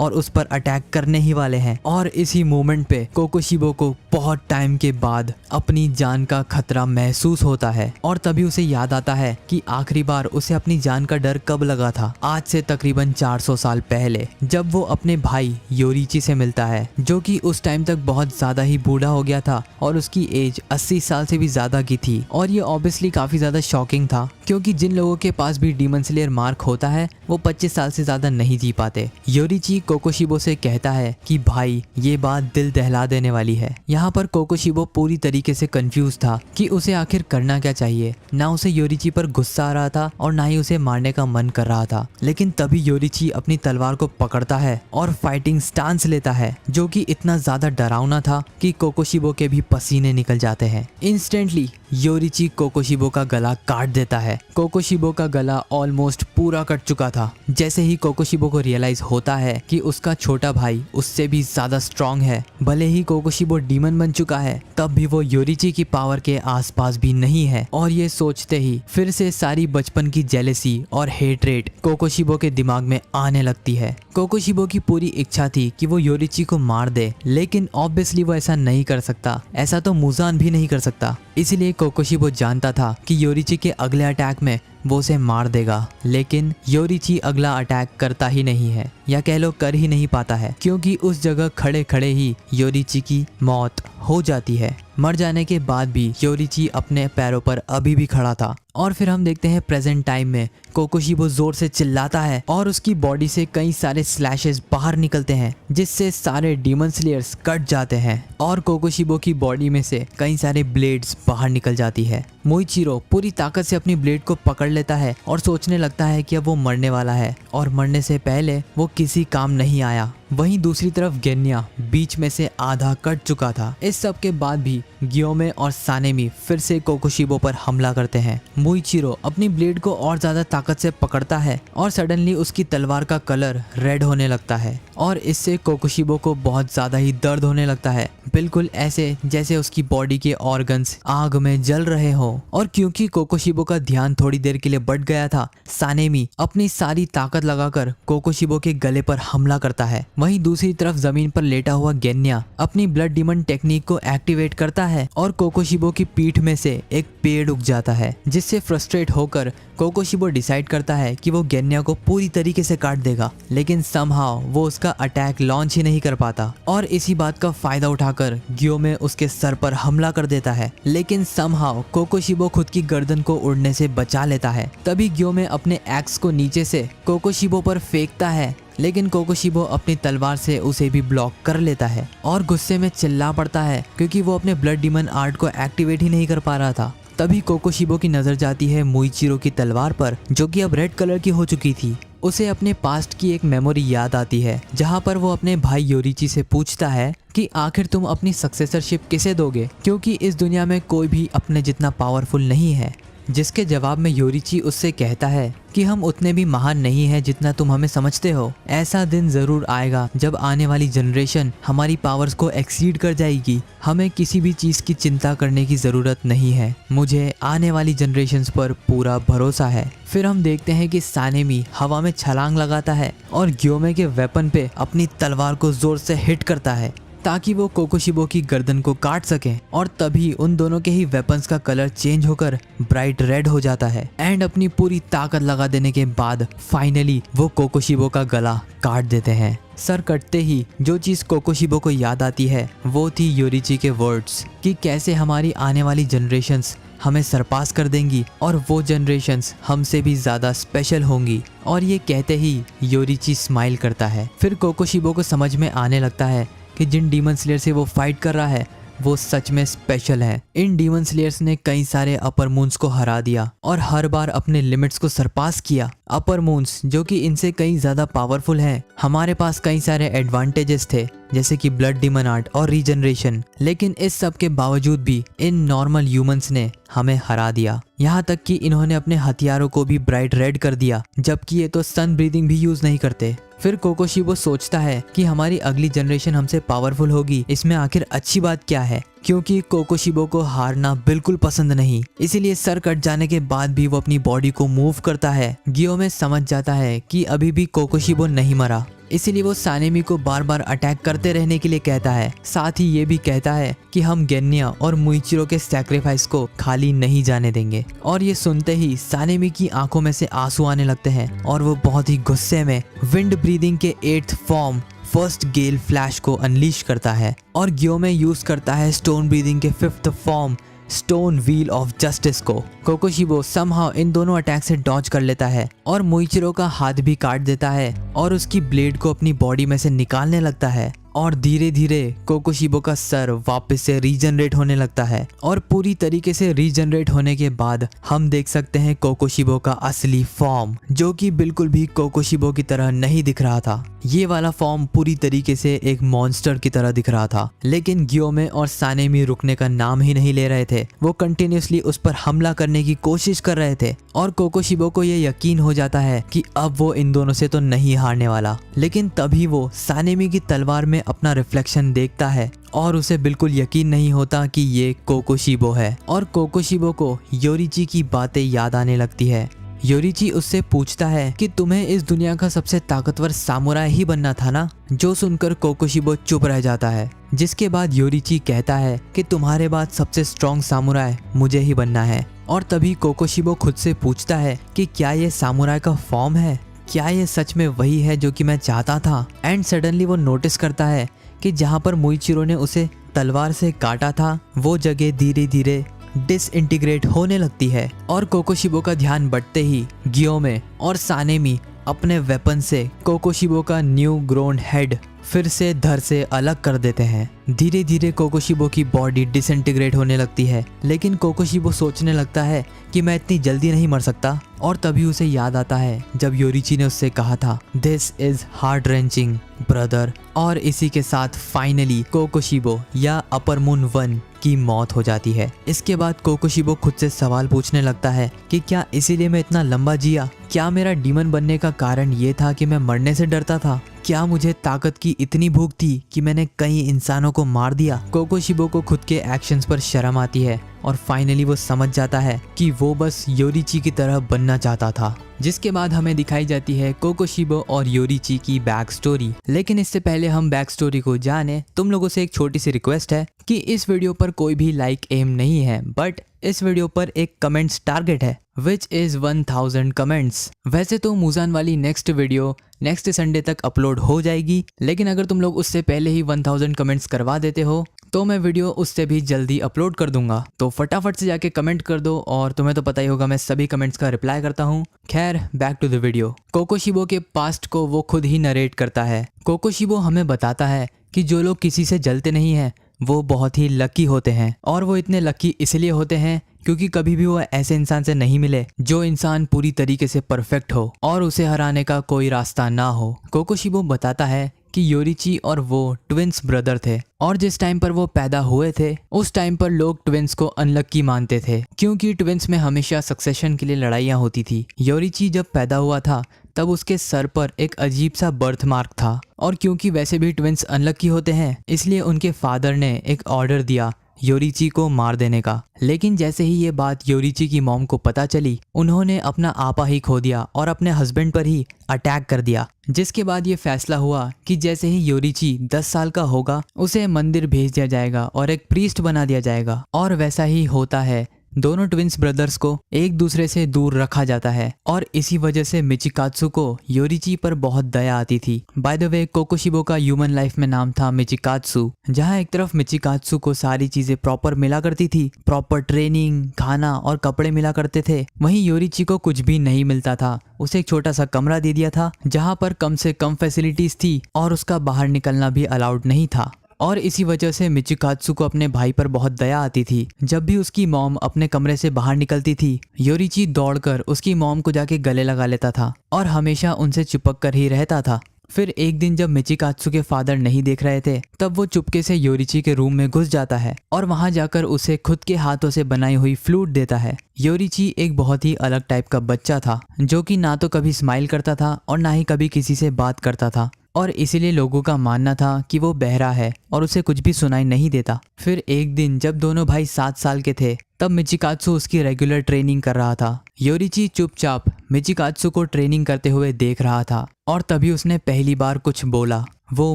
और उस पर अटैक करने ही वाले हैं। और इसी मोमेंट पे कोकोशिबो को बहुत टाइम के बाद अपनी जान का खतरा महसूस होता है और तभी उसे याद आता है कि आखिरी बार उसे अपनी जान का डर कब लगा था। आज से तकरीबन 400 साल पहले, जब वो अपने भाई योरीची से मिलता है, जो कि उस टाइम तक बहुत ज्यादा ही बूढ़ा हो गया था और उसकी एज 80 साल से भी ज्यादा की थी। और ये ऑब्वियसली काफी ज्यादा शॉकिंग था क्योंकि जिन लोगों के पास भी डीमन स्लेयर मार्क होता है वो 25 साल से ज्यादा नहीं जी पाते। योरिची कोकोशिबो से कहता है कि भाई ये बात दिल दहला देने वाली है। यहाँ पर कोकोशिबो पूरी तरीके से कंफ्यूज था कि उसे आखिर करना क्या चाहिए। ना उसे योरिची पर गुस्सा आ रहा था और ना ही उसे मारने का मन कर रहा था। लेकिन तभी योरिची अपनी तलवार को पकड़ता है और फाइटिंग स्टांस लेता है, जो कि इतना ज्यादा डरावना था कि कोकोशिबो के भी पसीने निकल जाते हैं। इंस्टेंटली योरिची कोकोशिबो का गला काट देता है। कोकोशिबो का गला ऑलमोस्ट पूरा कट चुका था। जैसे ही कोकोशिबो को रियलाइज होता है कि उसका छोटा भाई उससे भी ज्यादा स्ट्रांग है, भले ही कोकोशिबो डीमन बन चुका है तब भी वो योरिची की पावर के आसपास भी नहीं है। और ये सोचते ही फिर से सारी बचपन की जेलेसी और हेटरेट कोकोशिबो के दिमाग में आने लगती है। कोकोशिबो की पूरी इच्छा थी कि वो योरिची को मार दे, लेकिन ऑब्वियसली वो ऐसा नहीं कर सकता। ऐसा तो मुजान भी नहीं कर सकता। इसलिए कोकोशिबो जानता था कि योरिची के अगले अटैक में वो उसे मार देगा, लेकिन योरिची अगला अटैक करता ही नहीं है, या कह लो कर ही नहीं पाता है, क्योंकि उस जगह खड़े खड़े ही योरिची की मौत हो जाती है। मर जाने के बाद भी योरिची अपने पैरों पर अभी भी खड़ा था। और फिर हम देखते हैं प्रेजेंट टाइम में कोकोशिबो जोर से चिल्लाता है और उसकी बॉडी से कई सारे स्लैशेस बाहर निकलते हैं, जिससे सारे डीमन स्लेयर्स कट जाते हैं और कोकोशिबो की बॉडी में से कई सारे ब्लेड्स बाहर निकल जाती है। मोइचिरो पूरी ताकत से अपनी ब्लेड को पकड़ लेता है और सोचने लगता है कि अब वो मरने वाला है और मरने से पहले वो किसी काम नहीं आया। वहीं दूसरी तरफ गेन्या बीच में से आधा कट चुका था। इस सब के बाद भी गियोमे और सानेमी फिर से कोकोशिबो पर हमला करते हैं। मोइचिरो अपनी ब्लेड को और ज्यादा ताकत से पकड़ता है और सडनली उसकी तलवार का कलर रेड होने लगता है और इससे कोकोशिबो को बहुत ज्यादा ही दर्द होने लगता है, बिल्कुल ऐसे जैसे उसकी बॉडी के ऑर्गन्स आग में जल रहे हो। और क्योंकि कोकोशिबो का ध्यान थोड़ी देर के लिए बढ़ गया था, सानेमी अपनी सारी ताकत लगाकर कोकोशिबो के गले पर हमला करता है। वहीं दूसरी तरफ जमीन पर लेटा हुआ गेन्या अपनी ब्लड डीमन टेक्निक को एक्टिवेट करता है और कोकोशिबो की पीठ में से एक पेड़ उग जाता है, जिससे फ्रस्ट्रेट होकर कोकोशिबो डिसाइड करता है कि वो गेन्या को पूरी तरीके से काट देगा, लेकिन समहाउ वो उसका अटैक लॉन्च ही नहीं कर पाता और इसी बात का फायदा उठाकर गियोमे उसके सर पर हमला कर देता है। लेकिन समहाउ कोकोशिबो खुद की गर्दन को उड़ने से बचा लेता है। तभी गियोमे अपने एक्स को नीचे से कोकोशिबो पर फेंकता है, लेकिन कोकोशिबो अपनी तलवार से उसे भी ब्लॉक कर लेता है और गुस्से में चिल्ला पड़ता है क्योंकि वो अपने ब्लड डीमन आर्ट को एक्टिवेट ही नहीं कर पा रहा था। तभी कोकोशिबो की नजर जाती है मोइचिरो की तलवार पर, जो कि अब रेड कलर की हो चुकी थी। उसे अपने पास्ट की एक मेमोरी याद आती है, जहां पर वो अपने भाई योरिची से पूछता है कि आखिर तुम अपनी सक्सेसरशिप किसे दोगे, क्योंकि इस दुनिया में कोई भी अपने जितना पावरफुल नहीं है। जिसके जवाब में योरिची उससे कहता है कि हम उतने भी महान नहीं हैं जितना तुम हमें समझते हो। ऐसा दिन जरूर आएगा जब आने वाली जनरेशन हमारी पावर्स को एक्सीड कर जाएगी। हमें किसी भी चीज की चिंता करने की जरूरत नहीं है। मुझे आने वाली जनरेशन्स पर पूरा भरोसा है। फिर हम देखते हैं कि सानेमी हवा में छलांग लगाता है और गियोमे के वेपन पे अपनी तलवार को जोर से हिट करता है ताकि वो कोकोशिबो की गर्दन को काट सके। और तभी उन दोनों के ही वेपन्स का कलर चेंज होकर ब्राइट रेड हो जाता है एंड अपनी पूरी ताकत लगा देने के बाद फाइनली वो कोकोशिबो का गला काट देते हैं। सर कटते ही जो चीज कोकोशिबो को याद आती है वो थी योरिची के वर्ड्स कि कैसे हमारी आने वाली जनरेशन्स हमें सरपास कर देंगी और वो जनरेशन्स हमसे भी ज्यादा स्पेशल होंगी। और ये कहते ही योरिची स्माइल करता है। फिर कोकोशिबो को समझ में आने लगता है कि जिन डीमन स्लेयर से वो फाइट कर रहा है वो सच में स्पेशल है। इन डीमन स्लेयर्स ने कई सारे अपर मून्स को हरा दिया और हर बार अपने लिमिट्स को सरपास किया। अपर मून्स जो कि इनसे कई ज्यादा पावरफुल हैं, हमारे पास कई सारे एडवांटेजेस थे जैसे कि ब्लड डीमन आर्ट और रीजनरेशन, लेकिन इस सब के बावजूद भी इन नॉर्मल ह्यूमंस ने हमें हरा दिया। यहाँ तक कि इन्होंने अपने हथियारों को भी ब्राइट रेड कर दिया, जबकि ये तो सन ब्रीदिंग भी यूज नहीं करते। फिर कोकोशिबो सोचता है कि हमारी अगली जनरेशन हमसे पावरफुल होगी, इसमें आखिर अच्छी बात क्या है, क्योंकि कोकोशिबो को हारना बिल्कुल पसंद नहीं। इसीलिए सर कट जाने के बाद भी वो अपनी बॉडी को मूव करता है। गियोमे समझ जाता है कि अभी भी कोकोशिबो नहीं मरा, इसीलिए वो सानेमी को बार बार अटैक करते रहने के लिए कहता है। साथ ही ये भी कहता है कि हम गेन्या और मोइचिरो के सैक्रिफाइस को खाली नहीं जाने देंगे। और ये सुनते ही सानेमी की आंखों में से आंसू आने लगते हैं और वो बहुत ही गुस्से में विंड ब्रीदिंग के 8th फॉर्म फर्स्ट गेल फ्लैश को अनलीश करता है और गियोमे यूज करता है स्टोन ब्रीदिंग के 5th form stone wheel of justice को। कोकोशिबो समहाउ इन दोनों अटैक से डॉज कर लेता है और मुइचिरो का हाथ भी काट देता है और उसकी ब्लेड को अपनी बॉडी में से निकालने लगता है और धीरे धीरे कोकोशिबो का सर वापस से रीजनरेट होने लगता है और पूरी तरीके से रीजनरेट होने के बाद हम देख सकते हैं कोकोशिबो का असली फॉर्म, जो कि बिल्कुल भी कोकोशिबो की तरह नहीं दिख रहा था। ये वाला फॉर्म पूरी तरीके से एक मॉन्स्टर की तरह दिख रहा था। लेकिन गियोमे और सानेमी रुकने का नाम ही नहीं ले रहे थे। वो कंटिन्यूसली उस पर हमला करने की कोशिश कर रहे थे और कोकोशिबो को ये यकीन हो जाता है कि अब वो इन दोनों से तो नहीं हारने वाला। लेकिन तभी वो सानेमी की तलवार में अपना रिफ्लेक्शन देखता है और उसे बिल्कुल यकीन नहीं होता कि ये कोकोशिबो है और कोकोशिबो को योरिची की बातें याद आने लगती है। योरिची उससे पूछता है कि तुम्हें इस दुनिया का सबसे ताकतवर सामुराई ही बनना था ना, जो सुनकर कोकोशिबो चुप रह जाता है। जिसके बाद योरिची कहता है कि तुम्हारे बाद सबसे स्ट्रॉन्ग सामुराई मुझे ही बनना है। और तभी कोकोशिबो खुद से पूछता है कि क्या ये सामुराई का फॉर्म है, क्या ये सच में वही है जो कि मैं चाहता था। एंड सडनली वो नोटिस करता है कि जहाँ पर मुइचिरो ने उसे तलवार से काटा था वो जगह धीरे धीरे डिसइंटीग्रेट होने लगती है और कोकोशिबो का ध्यान बढ़ते ही गियोमे और सानेमी अपने वेपन से कोकोशिबो का न्यू ग्रोन हेड फिर से धड़ से अलग कर देते हैं। धीरे धीरे कोकोशिबो की बॉडी डिसइंटीग्रेट होने लगती है, लेकिन कोकोशिबो सोचने लगता है कि मैं इतनी जल्दी नहीं मर सकता। और तभी उसे याद आता है जब योरिची ने उससे कहा था this is heart wrenching brother. और इसी के साथ फाइनली कोकोशिबो या अपर मून 1 की मौत हो जाती है। इसके बाद कोकोशिबो खुद से सवाल पूछने लगता है कि क्या इसीलिए मैं इतना लंबा जिया? क्या मेरा डीमन बनने का कारण ये था कि मैं मरने से डरता था? क्या मुझे ताकत की इतनी भूख थी कि मैंने कई इंसानों को मार दिया? कोकोशिबो को खुद के एक्शंस पर शर्म आती है और फाइनली वो समझ जाता है कि वो बस योरिची की तरह बनना चाहता था। जिसके बाद हमें दिखाई जाती है कोकोशिबो और योरिची की बैक स्टोरी। लेकिन इससे पहले हम बैक स्टोरी को जाने, तुम लोगों से एक छोटी सी रिक्वेस्ट है कि इस वीडियो पर कोई भी लाइक एम नहीं है, बट इस वीडियो पर एक कमेंट्स टारगेट है विच इज 1000 कमेंट्स। वैसे तो मुजान वाली नेक्स्ट वीडियो नेक्स्ट संडे तक अपलोड हो जाएगी, लेकिन अगर तुम लोग उससे पहले ही 1000 कमेंट्स करवा देते हो तो मैं वीडियो उससे भी जल्दी अपलोड कर दूंगा। तो फटाफट से जाके कमेंट कर दो और तुम्हें तो पता ही होगा मैं सभी कमेंट्स का रिप्लाई करता हूँ। खैर बैक टू द वीडियो। कोकोशिबो के पास्ट को वो खुद ही नरेट करता है। कोकोशिबो हमें बताता है कि जो लोग किसी से जलते नहीं हैं वो बहुत ही लकी होते हैं और वो इतने लकी इसलिए होते हैं क्योंकि कभी भी वो ऐसे इंसान से नहीं मिले जो इंसान पूरी तरीके से परफेक्ट हो और उसे हराने का कोई रास्ता ना हो। कोकोशिबो बताता है कि योरिची और वो ट्विंस ब्रदर थे और जिस टाइम पर वो पैदा हुए थे उस टाइम पर लोग ट्विंस को अनलक्की मानते थे क्योंकि ट्विंस में हमेशा सक्सेशन के लिए लड़ाइयाँ होती थी। योरिची जब पैदा हुआ था तब उसके सर पर एक अजीब सा बर्थ मार्क था और क्योंकि वैसे भी ट्विंस अनलक्की होते हैं इसलिए उनके फादर ने एक ऑर्डर दिया योरिची को मार देने का। लेकिन जैसे ही ये बात योरिची की मॉम को पता चली उन्होंने अपना आपा ही खो दिया और अपने हस्बैंड पर ही अटैक कर दिया। जिसके बाद ये फैसला हुआ कि जैसे ही योरिची 10 साल का होगा उसे मंदिर भेज दिया जाएगा और एक प्रीस्ट बना दिया जाएगा। और वैसा ही होता है। दोनों ट्विंस ब्रदर्स को एक दूसरे से दूर रखा जाता है और इसी वजह से मिचिकात्सु को योरिची पर बहुत दया आती थी। बाय द वे कोकोशिबो का ह्यूमन लाइफ में नाम था मिचिकात्सु। जहाँ एक तरफ मिचिकात्सु को सारी चीजें प्रॉपर मिला करती थी, प्रॉपर ट्रेनिंग, खाना और कपड़े मिला करते थे, वहीं योरिची को कुछ भी नहीं मिलता था। उसे एक छोटा सा कमरा दे दिया था जहाँ पर कम से कम फैसिलिटीज थी और उसका बाहर निकलना भी अलाउड नहीं था। और इसी वजह से मिचिकात्सु को अपने भाई पर बहुत दया आती थी। जब भी उसकी मॉम अपने कमरे से बाहर निकलती थी योरिची दौड़कर उसकी मॉम को जाके गले लगा लेता था और हमेशा उनसे चिपक कर ही रहता था। फिर एक दिन जब मिचिकात्सु के फादर नहीं देख रहे थे तब वो चुपके से योरिची के रूम में घुस जाता है और वहां जाकर उसे खुद के हाथों से बनाई हुई फ्लूट देता है। योरिची एक बहुत ही अलग टाइप का बच्चा था जो कि ना तो कभी स्माइल करता था और ना ही कभी किसी से बात करता था और इसीलिए लोगों का मानना था कि वो बहरा है और उसे कुछ भी सुनाई नहीं देता। फिर एक दिन जब दोनों भाई 7 साल के थे तब मिचिकात्सु उसकी रेगुलर ट्रेनिंग कर रहा था। योरिची चुपचाप मिचिकात्सु को ट्रेनिंग करते हुए देख रहा था और तभी उसने पहली बार कुछ बोला। वो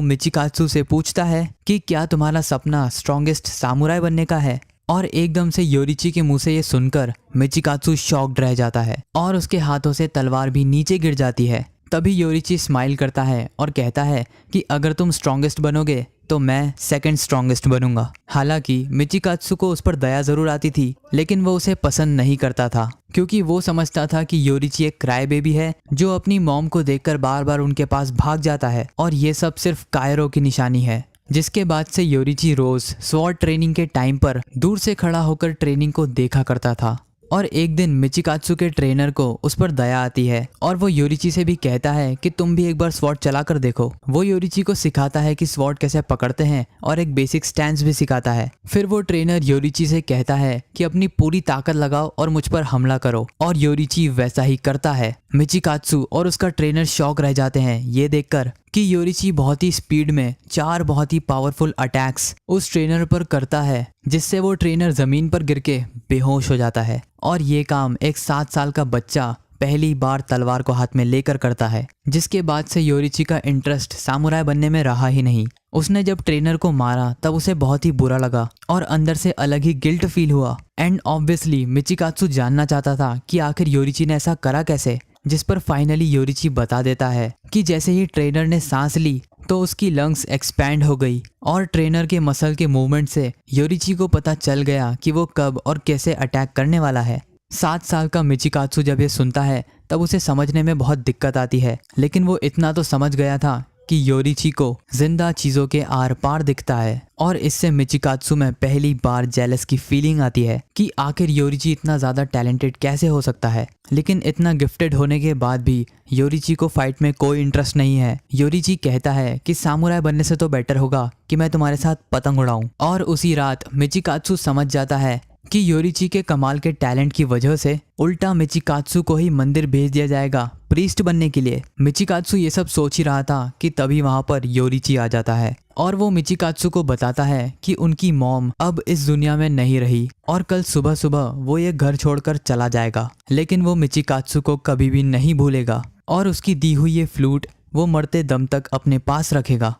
मिचिकात्सु से पूछता है कि क्या तुम्हारा सपना स्ट्रॉन्गेस्ट सामुराई बनने का है? और एकदम से योरिची के मुंह से ये सुनकर मिचिकात्सु शॉक्ड रह जाता है और उसके हाथों से तलवार भी नीचे गिर जाती है। तभी योरिची स्माइल करता है और कहता है कि अगर तुम स्ट्रॉन्गेस्ट बनोगे तो मैं सेकंड स्ट्रॉन्गेस्ट बनूंगा। हालांकि मिचिकात्सु को उस पर दया जरूर आती थी, लेकिन वो उसे पसंद नहीं करता था क्योंकि वो समझता था कि योरिची एक क्राई बेबी है जो अपनी मॉम को देखकर बार बार उनके पास भाग जाता है और ये सब सिर्फ कायरो की निशानी है। जिसके बाद से योरिची रोज स्वॉर्ड ट्रेनिंग के टाइम पर दूर से खड़ा होकर ट्रेनिंग को देखा करता था। और एक दिन मिचिकात्सु के ट्रेनर को उस पर दया आती है और वो योरिची से भी कहता है कि तुम भी एक बार स्वॉर्ड चला कर देखो। वो योरिची को सिखाता है कि स्वॉर्ड कैसे पकड़ते हैं और एक बेसिक स्टैंस भी सिखाता है। फिर वो ट्रेनर योरिची से कहता है कि अपनी पूरी ताकत लगाओ और मुझ पर हमला करो, और योरिची वैसा ही करता है। मिचिकात्सु और उसका ट्रेनर शॉक रह जाते हैं ये देखकर कि योरिची बहुत ही स्पीड में 4 बहुत ही पावरफुल अटैक्स उस ट्रेनर पर करता है, जिससे वो ट्रेनर जमीन पर गिर के बेहोश हो जाता है। और ये काम एक 7 साल का बच्चा पहली बार तलवार को हाथ में लेकर करता है। जिसके बाद से योरिची का इंटरेस्ट सामुराई बनने में रहा ही नहीं। उसने जब ट्रेनर को मारा तब उसे बहुत ही बुरा लगा और अंदर से अलग ही गिल्ट फील हुआ। एंड ऑब्वियसली मिचिकात्सु जानना चाहता था कि आखिर योरिची ने ऐसा करा कैसे, जिस पर फाइनली योरिची बता देता है कि जैसे ही ट्रेनर ने सांस ली तो उसकी लंग्स एक्सपैंड हो गई और ट्रेनर के मसल के मूवमेंट से योरिची को पता चल गया कि वो कब और कैसे अटैक करने वाला है। 7 साल का मिचिकात्सु जब ये सुनता है तब उसे समझने में बहुत दिक्कत आती है, लेकिन वो इतना तो समझ गया था कि योरिची को जिंदा चीजों के आर पार दिखता है। और इससे मिचिकात्सु में पहली बार जेलस की फीलिंग आती है कि आखिर योरिची इतना ज्यादा टैलेंटेड कैसे हो सकता है। लेकिन इतना गिफ्टेड होने के बाद भी योरिची को फाइट में कोई इंटरेस्ट नहीं है। योरिची कहता है कि सामुराई बनने से तो बेटर होगा कि मैं तुम्हारे साथ पतंग उड़ाऊं। और उसी रात मिचिकात्सु समझ जाता है कि योरिची के कमाल के टैलेंट की वजह से उल्टा मिचिकात्सु को ही मंदिर भेज दिया जाएगा प्रीस्ट बनने के लिए। मिचिकात्सु ये सब सोच ही रहा था कि तभी वहां पर योरिची आ जाता है और वो मिचिकात्सु को बताता है कि उनकी मॉम अब इस दुनिया में नहीं रही और कल सुबह सुबह वो ये घर छोड़कर चला जाएगा। लेकिन वो मिचिकात्सु को कभी भी नहीं भूलेगा और उसकी दी हुई ये फ्लूट वो मरते दम तक अपने पास रखेगा।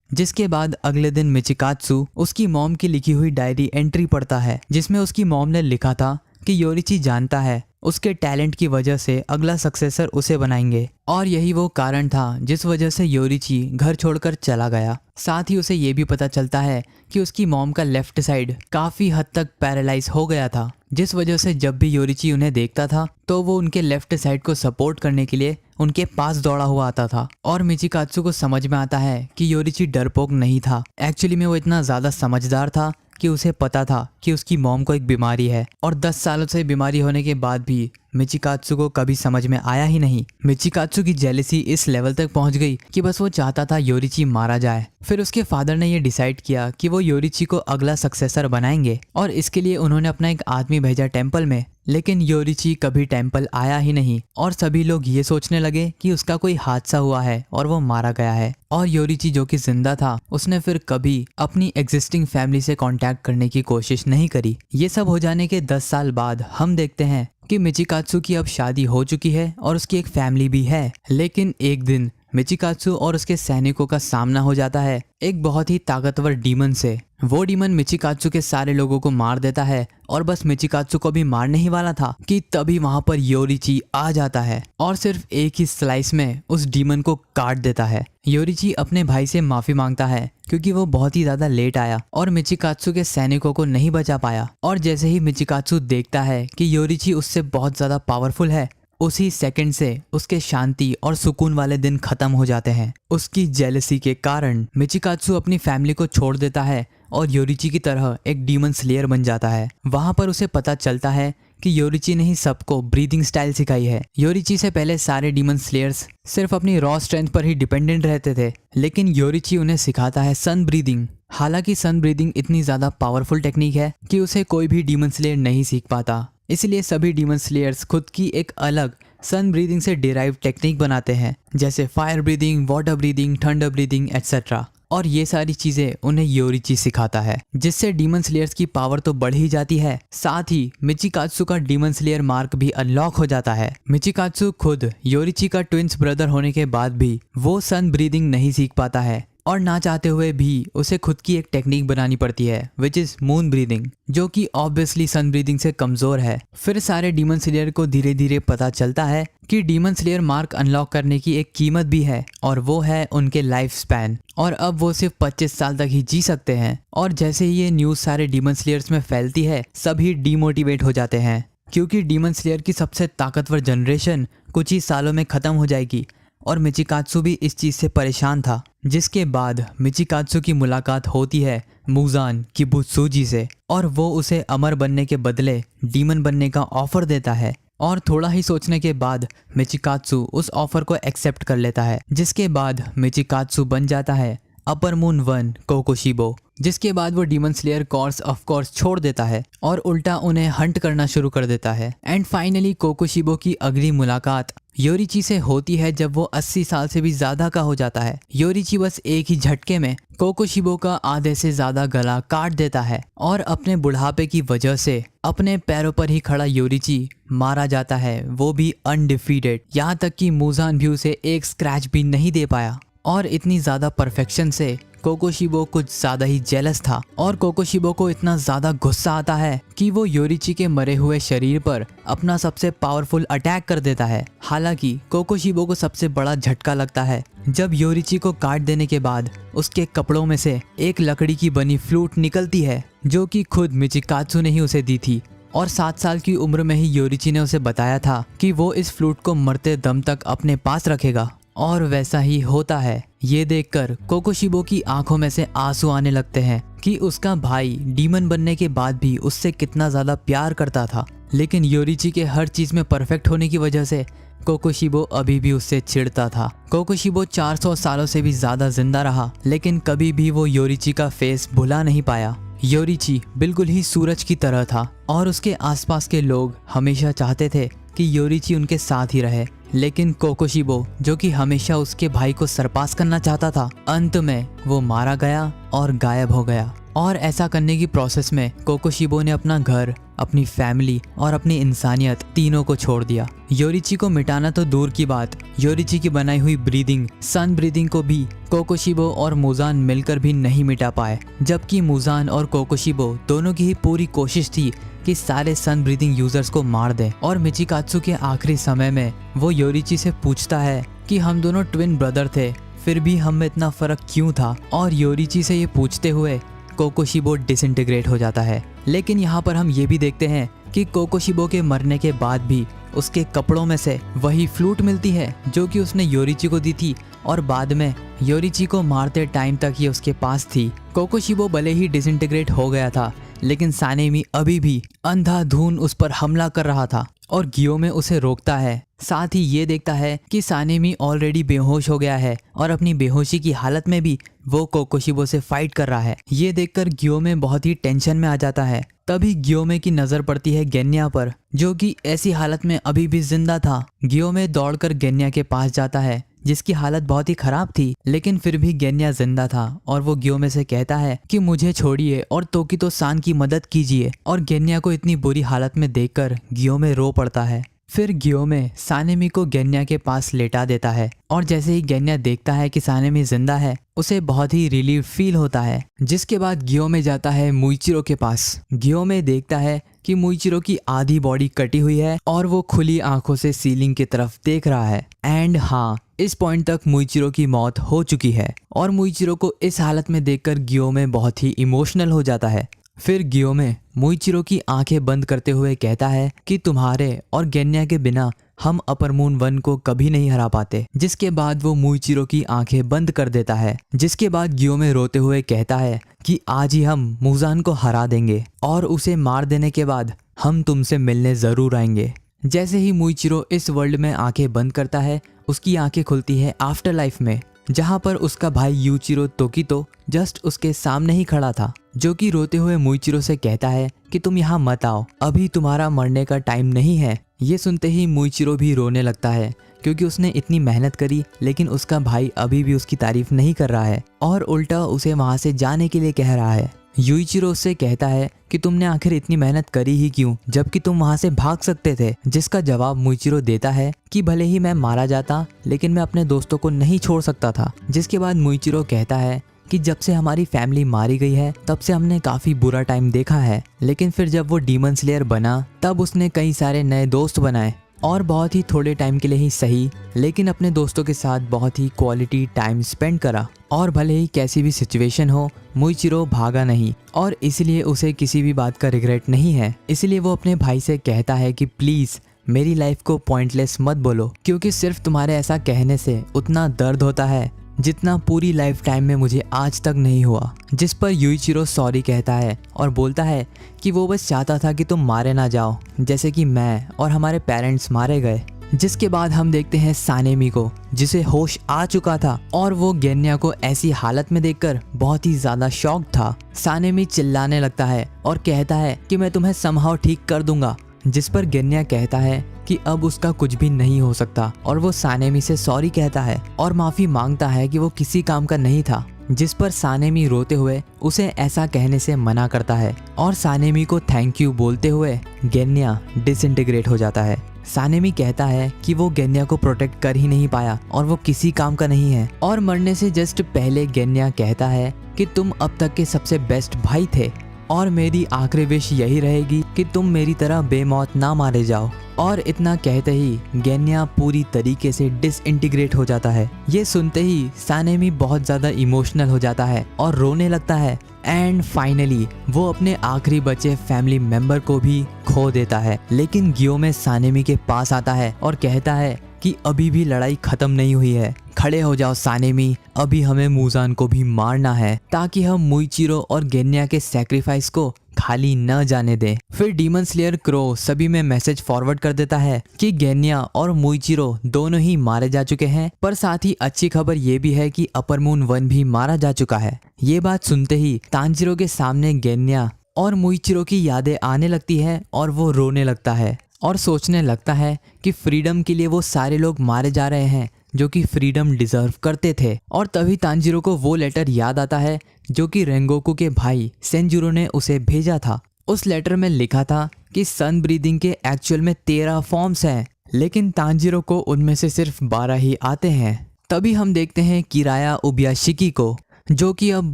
जिसके बाद अगले दिन मिचिकात्सु उसकी मॉम की लिखी हुई डायरी एंट्री पढ़ता है, जिसमें उसकी मॉम ने लिखा था कि योरिची जानता है उसके टैलेंट की वजह से अगला सक्सेसर उसे बनाएंगे और यही वो कारण था जिस वजह से योरिची घर छोड़कर चला गया। साथ ही उसे ये भी पता चलता है कि उसकी मॉम का लेफ्ट साइड काफी हद तक पैरालाइज हो गया था, जिस वजह से जब भी योरिची उन्हें देखता था तो वो उनके लेफ्ट साइड को सपोर्ट करने के लिए उनके पास दौड़ा हुआ आता था। और मिचिकात्सु को समझ में आता है कि योरिची डरपोक नहीं था, एक्चुअली में वो इतना ज्यादा समझदार था कि उसे पता था कि उसकी मॉम को एक बीमारी है और 10 सालों से बीमारी होने के बाद भी मिचिकात्सु को कभी समझ में आया ही नहीं। मिचिकात्सु की जेलसी इस लेवल तक पहुंच गई कि बस वो चाहता था योरिची मारा जाए। फिर उसके फादर ने ये डिसाइड किया कि वो योरिची को अगला सक्सेसर बनाएंगे और इसके लिए उन्होंने अपना एक आदमी भेजा टेम्पल में। लेकिन योरिची कभी टेम्पल आया ही नहीं और सभी लोग ये सोचने लगे कि उसका कोई हादसा हुआ है और वो मारा गया है। और योरिची जो कि जिंदा था उसने फिर कभी अपनी एग्जिस्टिंग फैमिली से कांटेक्ट करने की कोशिश नहीं करी। ये सब हो जाने के 10 साल बाद हम देखते हैं कि मिचिकात्सु की अब शादी हो चुकी है और उसकी एक फैमिली भी है। लेकिन एक दिन मिचिकात्सु और उसके सैनिकों का सामना हो जाता है एक बहुत ही ताकतवर डीमन से। वो डीमन मिचिकात्सु के सारे लोगों को मार देता है और बस मिचिकात्सु को भी मारने ही वाला था कि तभी वहां पर योरिची आ जाता है और सिर्फ एक ही स्लाइस में उस डीमन को काट देता है। योरिची अपने भाई से माफी मांगता है क्योंकि वो बहुत ही ज्यादा लेट आया और मिचिकात्सु के सैनिकों को नहीं बचा पाया। और जैसे ही मिचिकात्सु देखता है कि योरिची उससे बहुत ज्यादा पावरफुल है, उसी सेकंड से उसके शांति और सुकून वाले दिन खत्म हो जाते हैं। उसकी जेलसी के कारण मिचिकात्सु अपनी फैमिली को छोड़ देता है और योरिची की तरह एक डीमन स्लेयर बन जाता है। वहां पर उसे पता चलता है कि योरिची ने ही सबको ब्रीदिंग स्टाइल सिखाई है। योरिची से पहले सारे डीमन स्लेयर्स सिर्फ अपनी रॉ स्ट्रेंथ पर ही डिपेंडेंट रहते थे, लेकिन योरिची उन्हें सिखाता है सन ब्रीदिंग। हालांकि सन ब्रीदिंग इतनी ज्यादा पावरफुल टेक्निक है कि उसे कोई भी डीमन स्लेयर नहीं सीख पाता, इसलिए सभी डीमन स्लेयर्स खुद की एक अलग सन ब्रीदिंग से डिराइव टेक्निक बनाते हैं, जैसे fire breathing, water breathing, thunder breathing etcetera. और ये सारी चीजें उन्हें योरिची सिखाता है, जिससे डीमन स्लेयर्स की पावर तो बढ़ ही जाती है, साथ ही मिचिकात्सु का डीमन स्लेयर मार्क भी अनलॉक हो जाता है। मिचिकात्सु खुद योरिची का ट्विंस ब्रदर होने के बाद भी वो सन ब्रीदिंग नहीं सीख पाता है और ना चाहते हुए भी उसे खुद की एक टेक्निक बनानी पड़ती है विच इज मून ब्रीदिंग, जो कि ऑब्वियसली सन ब्रीदिंग से कमजोर है। फिर सारे डीमन स्लेयर को धीरे धीरे पता चलता है कि डीमन स्लेयर मार्क अनलॉक करने की एक कीमत भी है और वो है उनके लाइफ स्पैन, और अब वो सिर्फ 25 साल तक ही जी सकते हैं। और जैसे ही ये न्यूज़ सारे डीमन स्लेयर्स में फैलती है सभी डीमोटिवेट हो जाते हैं, क्योंकि डीमन स्लेयर की सबसे ताकतवर जनरेशन कुछ ही सालों में ख़त्म हो जाएगी। और मिचिकात्सु भी इस चीज़ से परेशान था, जिसके बाद मिचिकात्सु की मुलाकात होती है मुजान किबुत्सुजी से, और वो उसे अमर बनने के बदले डीमन बनने का ऑफर देता है। और थोड़ा ही सोचने के बाद मिचिकात्सु उस ऑफर को एक्सेप्ट कर लेता है, जिसके बाद मिचिकात्सु बन जाता है अपर मून 1 कोकोशिबो। जिसके बाद वो demon slayer course of course छोड़ देता है और उल्टा उन्हें हंट करना शुरू कर देता है। एंड फाइनली कोकोशिबो की अगली मुलाकात योरिची से होती है जब वो 80 साल से भी ज्यादा का हो जाता है। योरिची बस एक ही झटके में कोकोशिबो का आधे से ज्यादा गला काट देता है और अपने बुढ़ापे की वजह से अपने पैरों पर ही खड़ा योरिची मारा जाता है, वो भी अनडिफीटेड। यहाँ तक कि मुजान भी उसे एक स्क्रैच भी नहीं दे पाया। और इतनी ज्यादा परफेक्शन से कोकोशिबो कुछ ज्यादा ही जेलस था और कोकोशिबो को इतना ज्यादा गुस्सा आता है कि वो योरिची के मरे हुए शरीर पर अपना सबसे पावरफुल अटैक कर देता है। हालांकि कोकोशिबो को सबसे बड़ा झटका लगता है जब योरिची को काट देने के बाद उसके कपड़ों में से एक लकड़ी की बनी फ्लूट निकलती है, जो कि खुद मिचिकात्सु ने ही उसे दी थी। और 7 साल की उम्र में ही योरिची ने उसे बताया था कि वो इस फ्लूट को मरते दम तक अपने पास रखेगा, और वैसा ही होता है। ये देखकर कोकोशिबो की आंखों में से आंसू आने लगते हैं कि उसका भाई डीमन बनने के बाद भी उससे कितना ज्यादा प्यार करता था, लेकिन योरिची के हर चीज में परफेक्ट होने की वजह से कोकोशिबो अभी भी उससे चिढ़ता था। कोकोशिबो 400 सालों से भी ज्यादा जिंदा रहा, लेकिन कभी भी वो योरिची का फेस भुला नहीं पाया। योरिची बिल्कुल ही सूरज की तरह था और उसके आसपास के लोग हमेशा चाहते थे कि योरिची उनके साथ ही रहे, लेकिन कोकोशिबो जो कि हमेशा उसके भाई को सरपास करना चाहता था, अंत में वो मारा गया और गायब हो गया। और ऐसा करने की प्रोसेस में कोकोशिबो ने अपना घर, अपनी फैमिली और अपनी इंसानियत तीनों को छोड़ दिया। योरिची को मिटाना तो दूर की बात, योरिची की बनाई हुई ब्रीदिंग, सन ब्रीदिंग को भी कोकोशिबो और मुजान मिलकर भी नहीं मिटा पाए, जबकि मुजान और कोकोशिबो दोनों की ही पूरी कोशिश थी कि सारे सन ब्रीदिंग यूजर्स को मार दें। और मिचिकात्सु के आखिरी समय में वो योरिची से पूछता है कि हम दोनों ट्विन ब्रदर थे, फिर भी हम में इतना फर्क क्यों था। और योरिची से ये पूछते हुए कोकोशिबो डिसइंटीग्रेट हो जाता है। लेकिन यहाँ पर हम ये भी देखते हैं कि कोकोशिबो के मरने के बाद भी उसके कपड़ों में से वही फ्लूट मिलती है जो कि उसने योरिची को दी थी, और बाद में योरिची को मारते टाइम तक ये उसके पास थी। कोकोशिबो भले ही डिसइंटीग्रेट हो गया था, लेकिन सानेमी अभी भी अंधाधुन उस पर हमला कर रहा था और गियोमे उसे रोकता है। साथ ही ये देखता है कि सानेमी ऑलरेडी बेहोश हो गया है और अपनी बेहोशी की हालत में भी वो कोकोशिबो से फाइट कर रहा है। ये देखकर गियोमे बहुत ही टेंशन में आ जाता है। तभी गियोमे की नजर पड़ती है गेन्या पर, जो कि ऐसी हालत में अभी भी जिंदा था। गियोमे दौड़कर गेन्या के पास जाता है, जिसकी हालत बहुत ही खराब थी, लेकिन फिर भी गेन्या जिंदा था और वो गियोमे से कहता है कि मुझे छोड़िए और तोकितो सान की मदद कीजिए। और गेन्या को इतनी बुरी हालत में देखकर गियोमे रो पड़ता है। फिर गियोमे सानेमी को गेन्या के पास लेटा देता है और जैसे ही गेन्या देखता है कि सानेमी जिंदा है, उसे बहुत ही रिलीफ फील होता है। जिसके बाद गियोमे जाता है मुइचिरो के पास। गियोमे देखता है कि मुइचिरो की आधी बॉडी कटी हुई है और वो खुली आंखों से सीलिंग की तरफ देख रहा है। एंड हाँ, इस पॉइंट तक मुइचिरो की मौत हो चुकी है और मुइचिरो को इस हालत में देखकर गियोमे बहुत ही इमोशनल हो जाता है। फिर गियोमे मुइचिरो की आंखें बंद करते हुए कहता है कि तुम्हारे और गेन्या के बिना हम अपर मून 1 को कभी नहीं हरा पाते। जिसके बाद वो मुइचिरो की आंखें बंद कर देता है। जिसके बाद गियोमे रोते हुए कहता है कि आज ही हम मुजान को हरा देंगे और उसे मार देने के बाद हम तुमसे मिलने जरूर आएंगे। जैसे ही मुइचिरो इस वर्ल्ड में आंखें बंद करता है, उसकी आंखें खुलती है आफ्टर लाइफ में, जहां पर उसका भाई यूचिरो तोकितो जस्ट उसके सामने ही खड़ा था, जो कि रोते हुए मुइचिरो से कहता है कि तुम यहाँ मत आओ, अभी तुम्हारा मरने का टाइम नहीं है। ये सुनते ही मुइचिरो भी रोने लगता है, क्योंकि उसने इतनी मेहनत करी लेकिन उसका भाई अभी भी उसकी तारीफ नहीं कर रहा है और उल्टा उसे वहां से जाने के लिए कह रहा है। यूइचिरो उससे कहता है कि तुमने आखिर इतनी मेहनत करी ही क्यों, जबकि तुम वहां से भाग सकते थे। जिसका जवाब मुइचिरो देता है कि भले ही मैं मारा जाता, लेकिन मैं अपने दोस्तों को नहीं छोड़ सकता था। जिसके बाद मुइचिरो कहता है कि जब से हमारी फैमिली मारी गई है तब से हमने काफी बुरा टाइम देखा है, लेकिन फिर जब वो डीमन स्लेयर बना तब उसने कई सारे नए दोस्त बनाए, और बहुत ही थोड़े टाइम के लिए ही सही, लेकिन अपने दोस्तों के साथ बहुत ही क्वालिटी टाइम स्पेंड करा। और भले ही कैसी भी सिचुएशन हो, मुइचिरो भागा नहीं, और इसलिए उसे किसी भी बात का रिग्रेट नहीं है। इसलिए वो अपने भाई से कहता है कि प्लीज मेरी लाइफ को पॉइंटलेस मत बोलो, क्योंकि सिर्फ तुम्हारे ऐसा कहने से उतना दर्द होता है जितना पूरी लाइफ टाइम में मुझे आज तक नहीं हुआ। जिस पर यूइचिरो सॉरी कहता है और बोलता है कि वो बस चाहता था कि तुम मारे ना जाओ, जैसे कि मैं और हमारे पेरेंट्स मारे गए। जिसके बाद हम देखते हैं सानेमी को, जिसे होश आ चुका था और वो गेन्या को ऐसी हालत में देखकर बहुत ही ज्यादा शॉक था। सानेमी चिल्लाने लगता है और कहता है कि मैं तुम्हें समहाउ ठीक कर दूंगा। जिस पर गेन्या कहता है कि अब उसका कुछ भी नहीं हो सकता, और वो सानेमी से सॉरी कहता है और माफी मांगता है कि वो किसी काम का नहीं था। जिस पर सानेमी रोते हुए उसे ऐसा कहने से मना करता है, और सानेमी को थैंक यू बोलते हुए गेन्या डिसइंटीग्रेट हो जाता है। सानेमी कहता है कि वो गेन्या को प्रोटेक्ट कर ही नहीं पाया और वो किसी काम का नहीं है, और मरने से जस्ट पहले गेन्या कहता है कि तुम अब तक के सबसे बेस्ट भाई थे, और मेरी आखिरी विश यही रहेगी कि तुम मेरी तरह बेमौत ना मारे जाओ। और इतना कहते ही गेन्या पूरी तरीके से डिसइंटीग्रेट हो जाता है। ये सुनते ही सानेमी बहुत ज़्यादा इमोशनल हो जाता है और रोने लगता है, एंड फाइनली वो अपने आखिरी बचे फैमिली मेंबर को भी खो देता है। लेकिन गियोमे सानेमी के पास आता है और कहता है कि अभी भी लड़ाई खत्म नहीं हुई है, खड़े हो जाओ सानेमी, अभी हमें मुजान को भी मारना है ताकि हम मुइचिरो और गेन्या के सैक्रिफाइस को खाली न जाने दें। फिर डीमन स्लेयर क्रो सभी में मैसेज फॉरवर्ड कर देता है कि गेन्या और मुइचिरो दोनों ही मारे जा चुके हैं, पर साथ ही अच्छी खबर ये भी है कि अपर मून 1 भी मारा जा चुका है। ये बात सुनते ही तांजीरो के सामने गेन्या और मुइचिरो की यादें आने लगती है और वो रोने लगता है और सोचने लगता है कि फ्रीडम के लिए वो सारे लोग मारे जा रहे हैं जो कि फ्रीडम डिजर्व करते थे। और तभी तांजीरो को वो लेटर याद आता है जो कि रेंगोकू के भाई सेंजुरो ने उसे भेजा था। उस लेटर में लिखा था कि सन ब्रीदिंग के एक्चुअल में 13 फॉर्म्स हैं, लेकिन तांजीरो को उनमें से सिर्फ 12 ही आते हैं। तभी हम देखते हैं किराया उबियाशिकी को, जो कि अब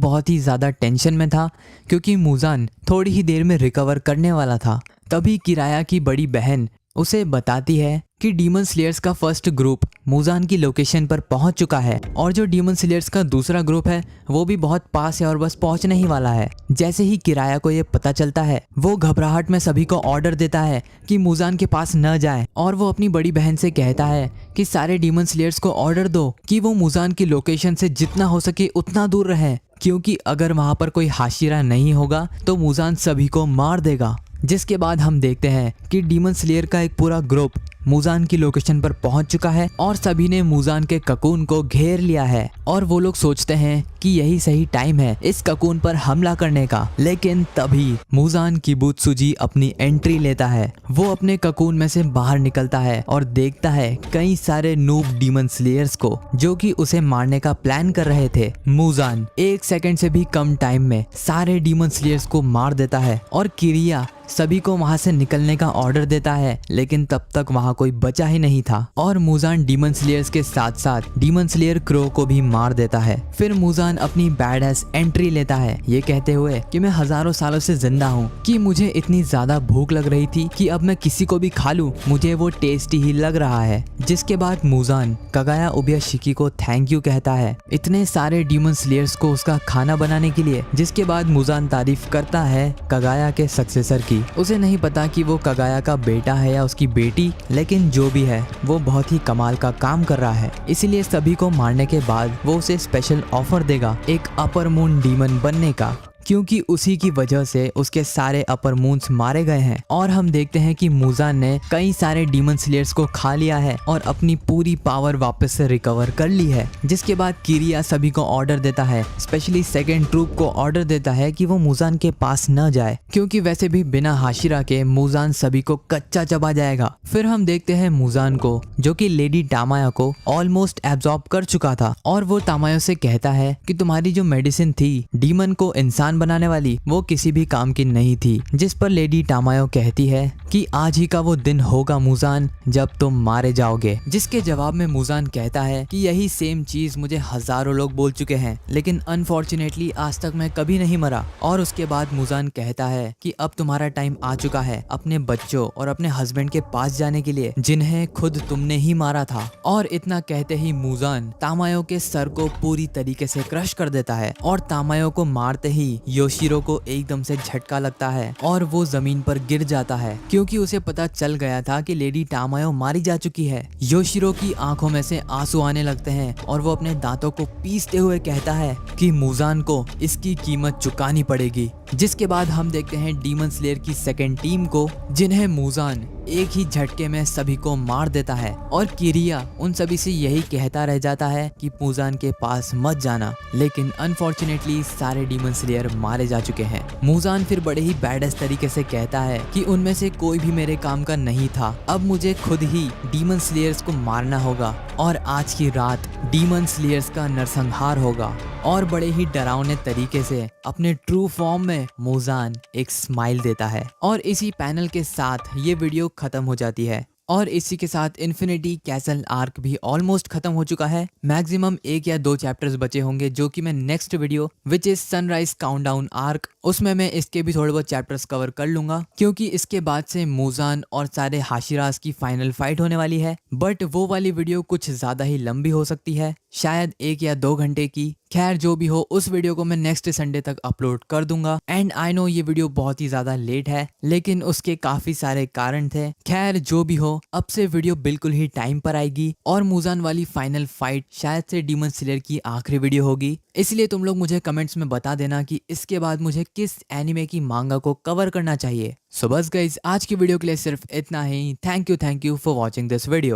बहुत ही ज़्यादा टेंशन में था क्योंकि मुजान थोड़ी ही देर में रिकवर करने वाला था। तभी किराया की बड़ी बहन उसे बताती है कि डीमन स्लेयर्स का फर्स्ट ग्रुप मुजान की लोकेशन पर पहुंच चुका है और जो डीमन स्लेयर्स का दूसरा ग्रुप है वो भी बहुत पास है और बस पहुंचने ही वाला है। जैसे ही किराया को ये पता चलता है वो घबराहट में सभी को ऑर्डर देता है कि मुजान के पास न जाए, और वो अपनी बड़ी बहन से कहता है कि सारे डीमन स्लेयर्स को ऑर्डर दो कि वो मुजान की लोकेशन से जितना हो सके उतना दूर रहे, क्योंकि अगर वहां पर कोई हाशिरा नहीं होगा तो मुजान सभी को मार देगा। जिसके बाद हम देखते हैं कि डीमन स्लेयर का एक पूरा ग्रुप मुजान की लोकेशन पर पहुंच चुका है और सभी ने मुजान के ककून को घेर लिया है, और वो लोग सोचते हैं कि यही सही टाइम है इस ककून पर हमला करने का। लेकिन तभी मुजान किबुत्सुजी अपनी एंट्री लेता है। वो अपने ककून में से बाहर निकलता है और देखता है कई सारे नूब डीमन स्लेयर्स को जो कि उसे मारने का प्लान कर रहे थे। मुजान 1 सेकंड से भी कम टाइम में सारे डीमन स्लेयर्स को मार देता है और किरिया सभी को वहां से निकलने का ऑर्डर देता है, लेकिन तब तक वहां कोई बचा ही नहीं था और मुजान डीमन स्लेयर्स के साथ साथ डीमन स्लेयर क्रो को भी मार देता है। फिर मुजान अपनी बैडएस एंट्री लेता है ये कहते हुए कि मैं हजारों सालों से जिंदा हूँ, कि मुझे इतनी ज्यादा भूख लग रही थी कि अब मैं किसी को भी खा लूं, मुझे वो टेस्टी ही लग रहा है। जिसके बाद मुजान कगाया उबियाशिकी को थैंक यू कहता है इतने सारे डीमन स्लेयर्स को उसका खाना बनाने के लिए। जिसके बाद मुजान तारीफ करता है कगाया के सक्सेसर की। उसे नहीं पता कि वो कगाया का बेटा है या उसकी बेटी, लेकिन जो भी है वो बहुत ही कमाल का काम कर रहा है, इसीलिए सभी को मारने के बाद वो उसे स्पेशल ऑफर देगा एक अपर मून डीमन बनने का, क्योंकि उसी की वजह से उसके सारे अपर मून्स मारे गए हैं। और हम देखते हैं कि मुजान ने कई सारे डीमन स्लेयर्स को खा लिया है और अपनी पूरी पावर वापस से रिकवर कर ली है। जिसके बाद किरिया सभी को ऑर्डर देता है, स्पेशली सेकंड ट्रूप को ऑर्डर देता है कि वो मुजान के पास न जाए, क्योंकि वैसे भी बिना हाशिरा के मुजान सभी को कच्चा चबा जाएगा। फिर हम देखते हैं मुजान को जो कि लेडी टामाया को ऑलमोस्ट एब्जॉर्ब कर चुका था, और वो टामाया से कहता है कि तुम्हारी जो मेडिसिन थी डीमन को इंसान मुजान बनाने वाली वो किसी भी काम की नहीं थी। जिस पर लेडी टामायो कहती है कि आज ही का वो दिन होगा मुजान जब तुम मारे जाओगे। जिसके जवाब में मुजान कहता है कि यही सेम चीज मुझे हजारों लोग बोल चुके हैं, लेकिन अनफॉर्चुनेटली आज तक मैं कभी नहीं मरा। और उसके बाद मुजान कहता है कि अब तुम्हारा टाइम आ चुका है अपने बच्चों और अपने हस्बैंड के पास जाने के लिए, जिन्हें खुद तुमने ही मारा था। और इतना कहते ही मुजान तामायो के सर को पूरी तरीके से क्रश कर देता है और तामायो को मारते ही योशिरो को एकदम से झटका लगता है और वो जमीन पर गिर जाता है, क्योंकि उसे पता चल गया था कि लेडी टामायो मारी जा चुकी है। योशिरो की आंखों में से आंसू आने लगते हैं और वो अपने दांतों को पीसते हुए कहता है कि मुजान को इसकी कीमत चुकानी पड़ेगी। जिसके बाद हम देखते हैं डीमन स्लेयर की सेकेंड टीम को, जिन्हें मुजान एक ही झटके में सभी को मार देता है और किरिया उन सभी से यही कहता रह जाता है कि मुजान के पास मत जाना। लेकिन अनफॉर्चुनेटली सारे डीमन स्लेयर मारे जा चुके हैं। मुजान फिर बड़े ही बैडेस्ट तरीके से कहता है कि उनमें से कोई भी मेरे काम का नहीं था, अब मुझे खुद ही डीमन स्लेयर्स को मारना होगा और आज की रात डीमन स्लेयर्स का नरसंहार होगा। और बड़े ही डरावने तरीके से अपने ट्रू फॉर्म में मुजान एक स्माइल देता है। और इसी पैनल के साथ ये वीडियो खत्म हो जाती है और इसी के साथ इन्फिनिटी कैसल आर्क भी ऑलमोस्ट खत्म हो चुका है। मैक्सिमम 1 या 2 चैप्टर्स बचे होंगे, जो कि मैं next video which is sunrise countdown arc, उसमें मैं इसके भी थोड़े बहुत चैप्टर्स कवर कर लूंगा, क्योंकि इसके बाद से मुजान और सारे हाशिरास की फाइनल फाइट होने वाली है। बट वो वाली वीडियो कुछ ज्यादा ही लंबी हो सकती है, शायद 1 या 2 घंटे की। खैर जो भी हो, उस वीडियो को मैं नेक्स्ट संडे तक अपलोड कर दूंगा। एंड आई नो ये वीडियो बहुत ही ज्यादा लेट है, लेकिन उसके काफी सारे कारण थे। खैर जो भी हो, अब से वीडियो बिल्कुल ही टाइम पर आएगी और मुजान वाली फाइनल फाइट शायद से डीमन स्लेयर की आखिरी वीडियो होगी। इसलिए तुम लोग मुझे कमेंट्स में बता देना कि इसके बाद मुझे किस एनिमे की मांगा को कवर करना चाहिए। सो बस गाइस, आज की वीडियो के लिए सिर्फ इतना ही। Thank you for watching this video.